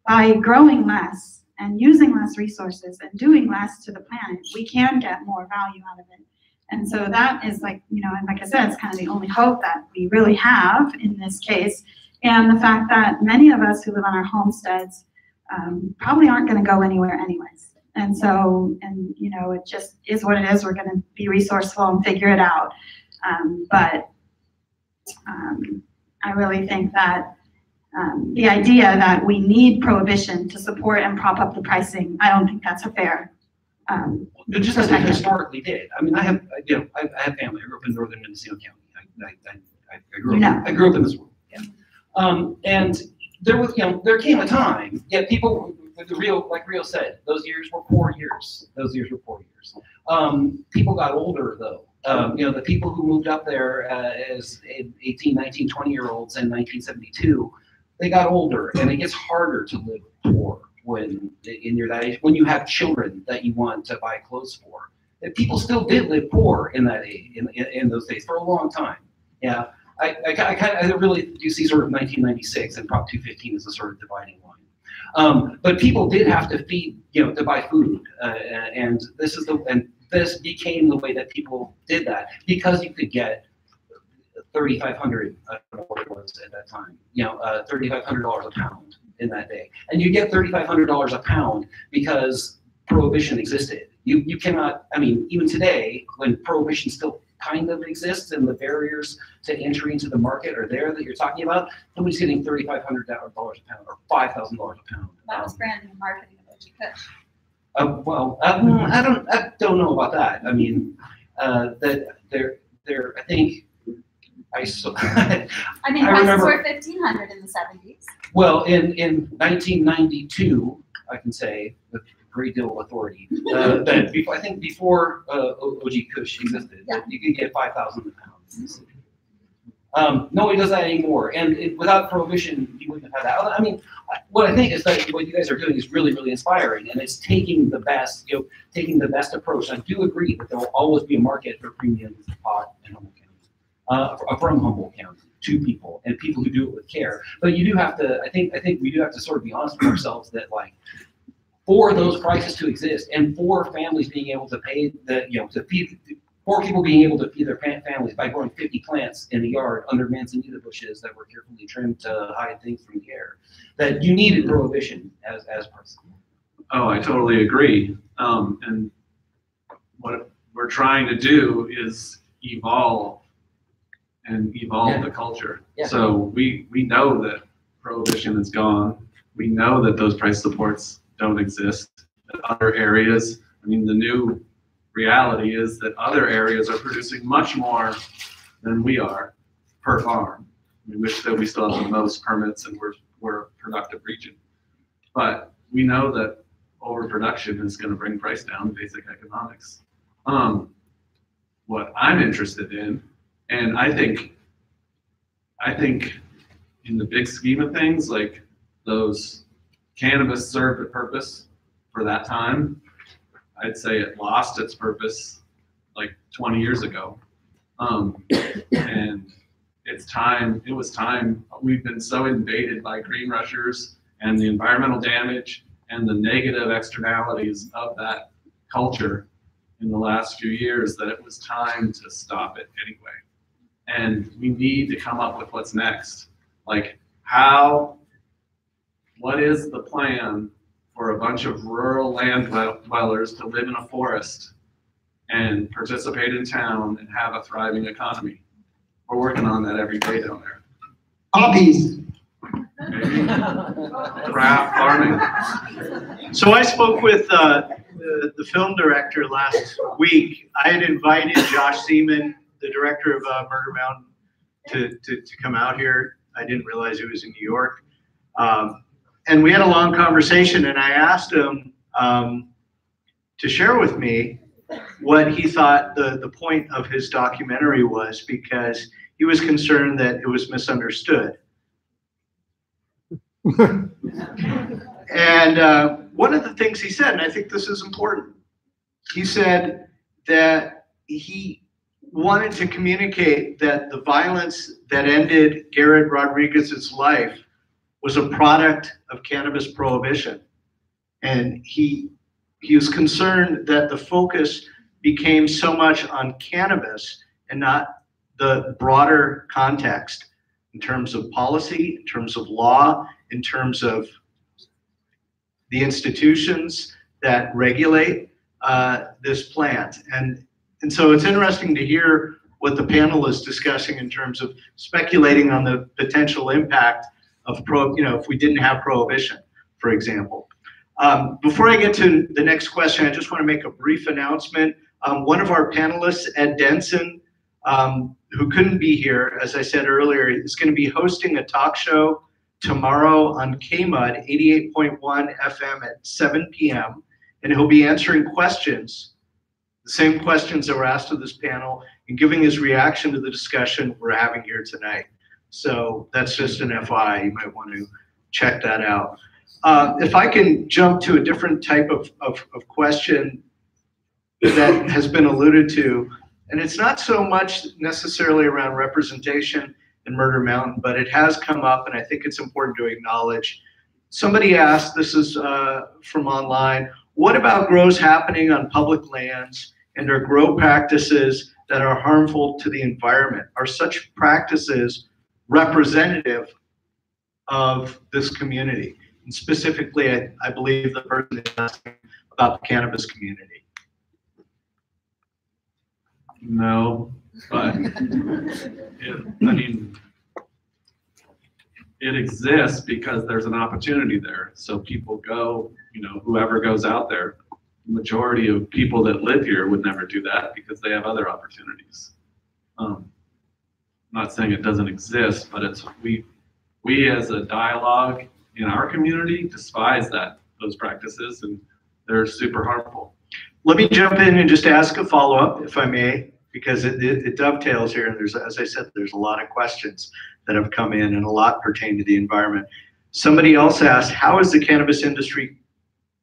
by growing less and using less resources and doing less to the planet, we can get more value out of it. And so that is like, and like I said, it's kind of the only hope that we really have in this case. And the fact that many of us who live on our homesteads probably aren't going to go anywhere anyways. And so, it just is what it is. We're going to be resourceful and figure it out. But I really think that the idea that we need prohibition to support and prop up the pricing, I don't think that's a fair just as we historically did. I mean, I have family. I grew up in northern Mendocino County. I grew up in this world. Yeah. And there was, there came a time, people, like Rio said, those years were poor years. People got older though. The people who moved up there as 18, 19, 20-year-olds in 1972, they got older, and it gets harder to live poor when you're that age, when you have children that you want to buy clothes for. And people still did live poor in that age, in those days for a long time. Yeah. I really do see sort of 1996 and Prop 215 as a sort of dividing line. But people did have to feed, to buy food, and this became the way that people did that because you could get $3,500, I don't know what it was at that time, $3,500 a pound in that day, and you get $3,500 a pound because prohibition existed. You cannot. I mean, even today, when prohibition still kind of exists and the barriers to entry into the market are there that you're talking about, nobody's getting $3,500 a pound or $5,000 a pound. That was branding and marketing of OG Kush. I don't know about that. I mean, that I think I saw. I mean, prices were $1,500 in the 70s. Well, in 1992, I can say with a great deal of authority that I think before OG Kush existed, you could get 5,000 a pound. Nobody does that anymore, and without prohibition, you wouldn't have had that. I mean, what I think is that what you guys are doing is really, really inspiring, and it's taking the best, taking the best approach. I do agree that there will always be a market for premium pot in Humboldt County, from Humboldt County to people and people who do it with care. But you do have to, I think we do have to sort of be honest with ourselves that for those prices to exist and for families being able to pay to feed. For people being able to feed their families by growing 50 plants in the yard under manzanita bushes that were carefully trimmed to hide things from the air, that you needed prohibition as price. Oh, I totally agree. And what we're trying to do is evolve the culture. Yeah. So we know that prohibition is gone. We know that those price supports don't exist in other areas. I mean, the new reality is that other areas are producing much more than we are per farm. We wish that we still have the most permits and we're a productive region. But we know that overproduction is going to bring price down, basic economics. What I'm interested in, and I think in the big scheme of things, like those cannabis served a purpose for that time. I'd say it lost its purpose like 20 years ago. And it was time. We've been so invaded by green rushers and the environmental damage and the negative externalities of that culture in the last few years that it was time to stop it anyway. And we need to come up with what's next. Like what is the plan for a bunch of rural land dwellers to live in a forest and participate in town and have a thriving economy? We're working on that every day down there. Poppies. Maybe craft farming. So I spoke with the film director last week. I had invited Josh Seaman, the director of Murder Mountain, to come out here. I didn't realize he was in New York. And we had a long conversation, and I asked him to share with me what he thought the point of his documentary was, because he was concerned that it was misunderstood. And one of the things he said, and I think this is important, he said that he wanted to communicate that the violence that ended Garrett Rodriguez's life was a product of cannabis prohibition. And he was concerned that the focus became so much on cannabis and not the broader context in terms of policy, in terms of law, in terms of the institutions that regulate this plant. And so it's interesting to hear what the panel is discussing in terms of speculating on the potential impact of if we didn't have prohibition, for example. Before I get to the next question, I just want to make a brief announcement. One of our panelists, Ed Denson, who couldn't be here, as I said earlier, is going to be hosting a talk show tomorrow on KMUD 88.1 FM at 7 p.m. And he'll be answering questions, the same questions that were asked of this panel, and giving his reaction to the discussion we're having here tonight. So that's just an FYI, you might want to check that out. If I can jump to a different type of question that has been alluded to, and it's not so much necessarily around representation in Murder Mountain, but it has come up, and I think it's important to acknowledge. Somebody asked, this is from online, what about grows happening on public lands and are grow practices that are harmful to the environment? Are such practices representative of this community? And specifically, I believe the person is asking about the cannabis community. No, but it exists because there's an opportunity there. So people go, whoever goes out there, the majority of people that live here would never do that because they have other opportunities. I'm not saying it doesn't exist, but it's we as a dialogue in our community despise those practices, and they're super harmful. Let me jump in and just ask a follow-up, if I may, because it dovetails here, and as I said, there's a lot of questions that have come in and a lot pertain to the environment. Somebody else asked, how is the cannabis industry,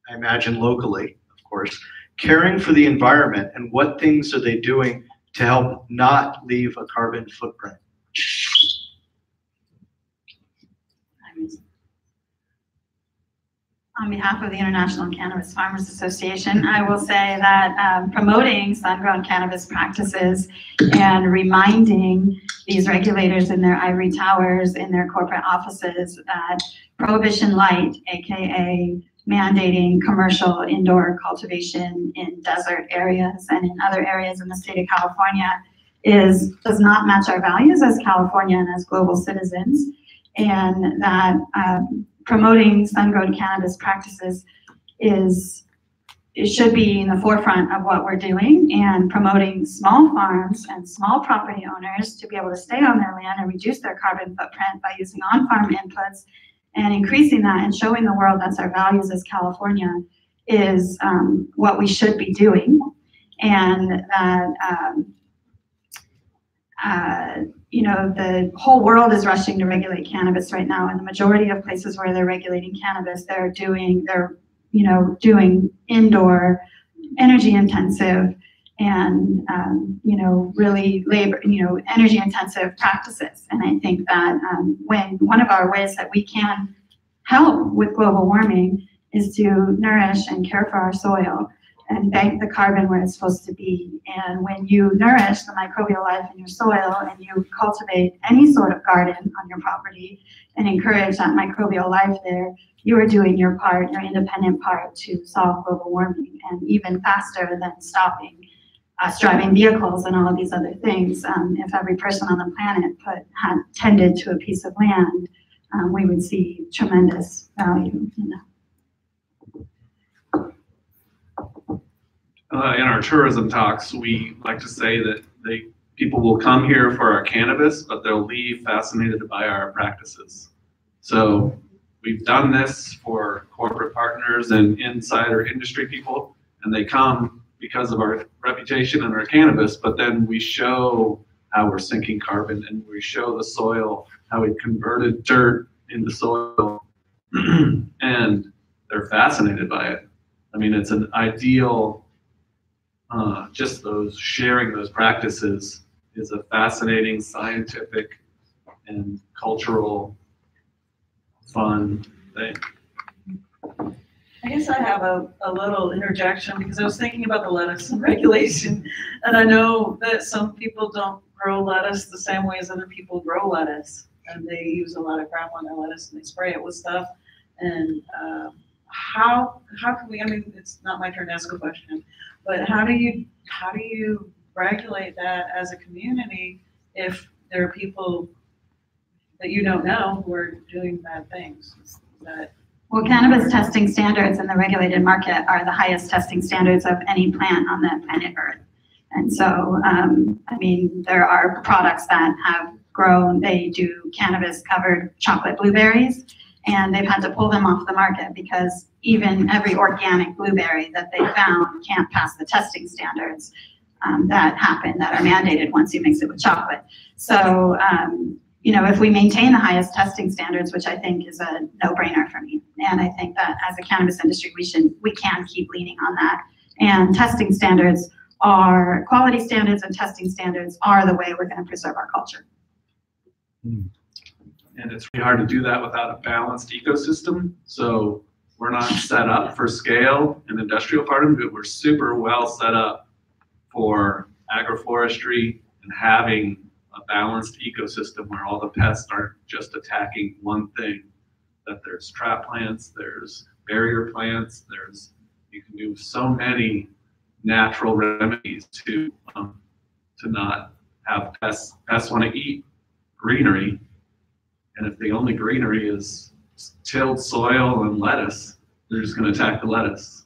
I imagine locally, of course, caring for the environment, and what things are they doing to help not leave a carbon footprint? On behalf of the International Cannabis Farmers Association, I will say that promoting sun-grown cannabis practices and reminding these regulators in their ivory towers, in their corporate offices, that prohibition light, aka mandating commercial indoor cultivation in desert areas and in other areas in the state of California, does not match our values as California and as global citizens, and that promoting sun-grown cannabis practices it should be in the forefront of what we're doing, and promoting small farms and small property owners to be able to stay on their land and reduce their carbon footprint by using on-farm inputs and increasing that and showing the world that's our values as California is what we should be doing. And that the whole world is rushing to regulate cannabis right now, and the majority of places where they're regulating cannabis, they're doing indoor, energy intensive, and really energy intensive practices. And I think that when one of our ways that we can help with global warming is to nourish and care for our soil and bank the carbon where it's supposed to be. And when you nourish the microbial life in your soil and you cultivate any sort of garden on your property and encourage that microbial life there, you are doing your part, your independent part, to solve global warming, and even faster than stopping driving vehicles and all of these other things. If every person on the planet had tended to a piece of land we would see tremendous value in that. In our tourism talks, we like to say that people will come here for our cannabis, but they'll leave fascinated by our practices. So we've done this for corporate partners and insider industry people, and they come because of our reputation and our cannabis, but then we show how we're sinking carbon, and we show the soil, how we converted dirt into soil, and they're fascinated by it. I mean, it's an ideal, just sharing those practices is a fascinating scientific and cultural fun thing. I guess I have a little interjection because I was thinking about the lettuce and regulation, and I know that some people don't grow lettuce the same way as other people grow lettuce, and they use a lot of crap on their lettuce and they spray it with stuff. And how can we? I mean, it's not my turn to ask a question, but how do you regulate that as a community if there are people that you don't know who are doing bad things? Well, cannabis testing standards in the regulated market are the highest testing standards of any plant on the planet Earth. And so, I mean, there are products that have grown, they do cannabis-covered chocolate blueberries, and they've had to pull them off the market because even every organic blueberry that they found can't pass the testing standards that are mandated once you mix it with chocolate. So, you know, if we maintain the highest testing standards, which I think is a no-brainer for me, and I think that as a cannabis industry, we can keep leaning on that. And testing standards are, quality standards and testing standards are the way we're going to preserve our culture. And it's really hard to do that without a balanced ecosystem. So we're not set up for scale and industrial farming, but we're super well set up for agroforestry and having a balanced ecosystem where all the pests aren't just attacking one thing, that there's trap plants, there's barrier plants, you can do so many natural remedies to not have pests. Pests want to eat greenery, and if the only greenery is tilled soil and lettuce, they're just going to attack the lettuce.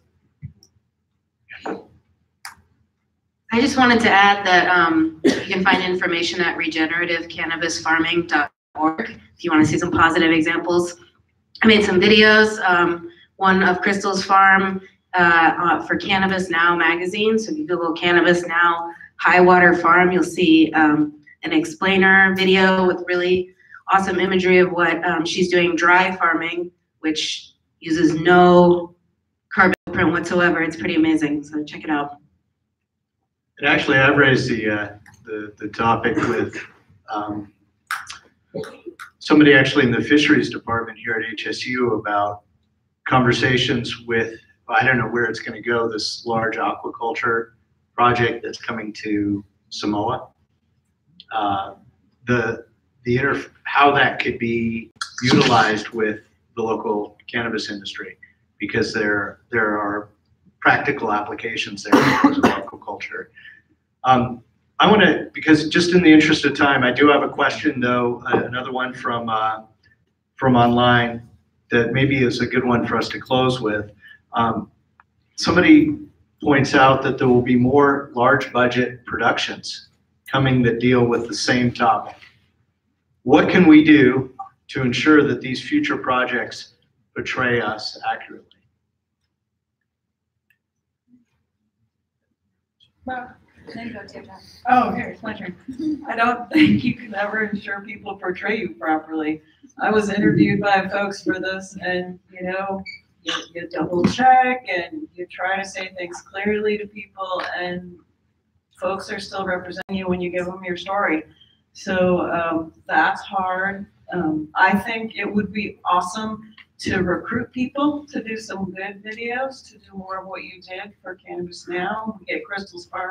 I just wanted to add that you can find information at regenerativecannabisfarming.org if you want to see some positive examples. I made some videos, one of Crystal's farm for Cannabis Now magazine. So if you Google Cannabis Now High Water Farm, you'll see an explainer video with really awesome imagery of what she's doing dry farming, which uses no carbon footprint whatsoever. It's pretty amazing, so check it out. And actually, I've raised the topic with somebody actually in the fisheries department here at HSU about conversations with, I don't know where it's going to go, this large aquaculture project that's coming to Samoa. How that could be utilized with the local cannabis industry, because there are practical applications there because of aquaculture. I want to, because just in the interest of time, I do have a question though, another one from online that maybe is a good one for us to close with. Somebody points out that there will be more large budget productions coming that deal with the same topic. What can we do to ensure that these future projects portray us accurately? Well, oh, here, it's my turn. I don't think you can ever ensure people portray you properly. I was interviewed by folks for this, and you know, you double check and you try to say things clearly to people, and folks are still representing you when you give them your story. So that's hard. I think it would be awesome to recruit people to do some good videos, to do more of what you did for Cannabis Now, get Crystal's Farm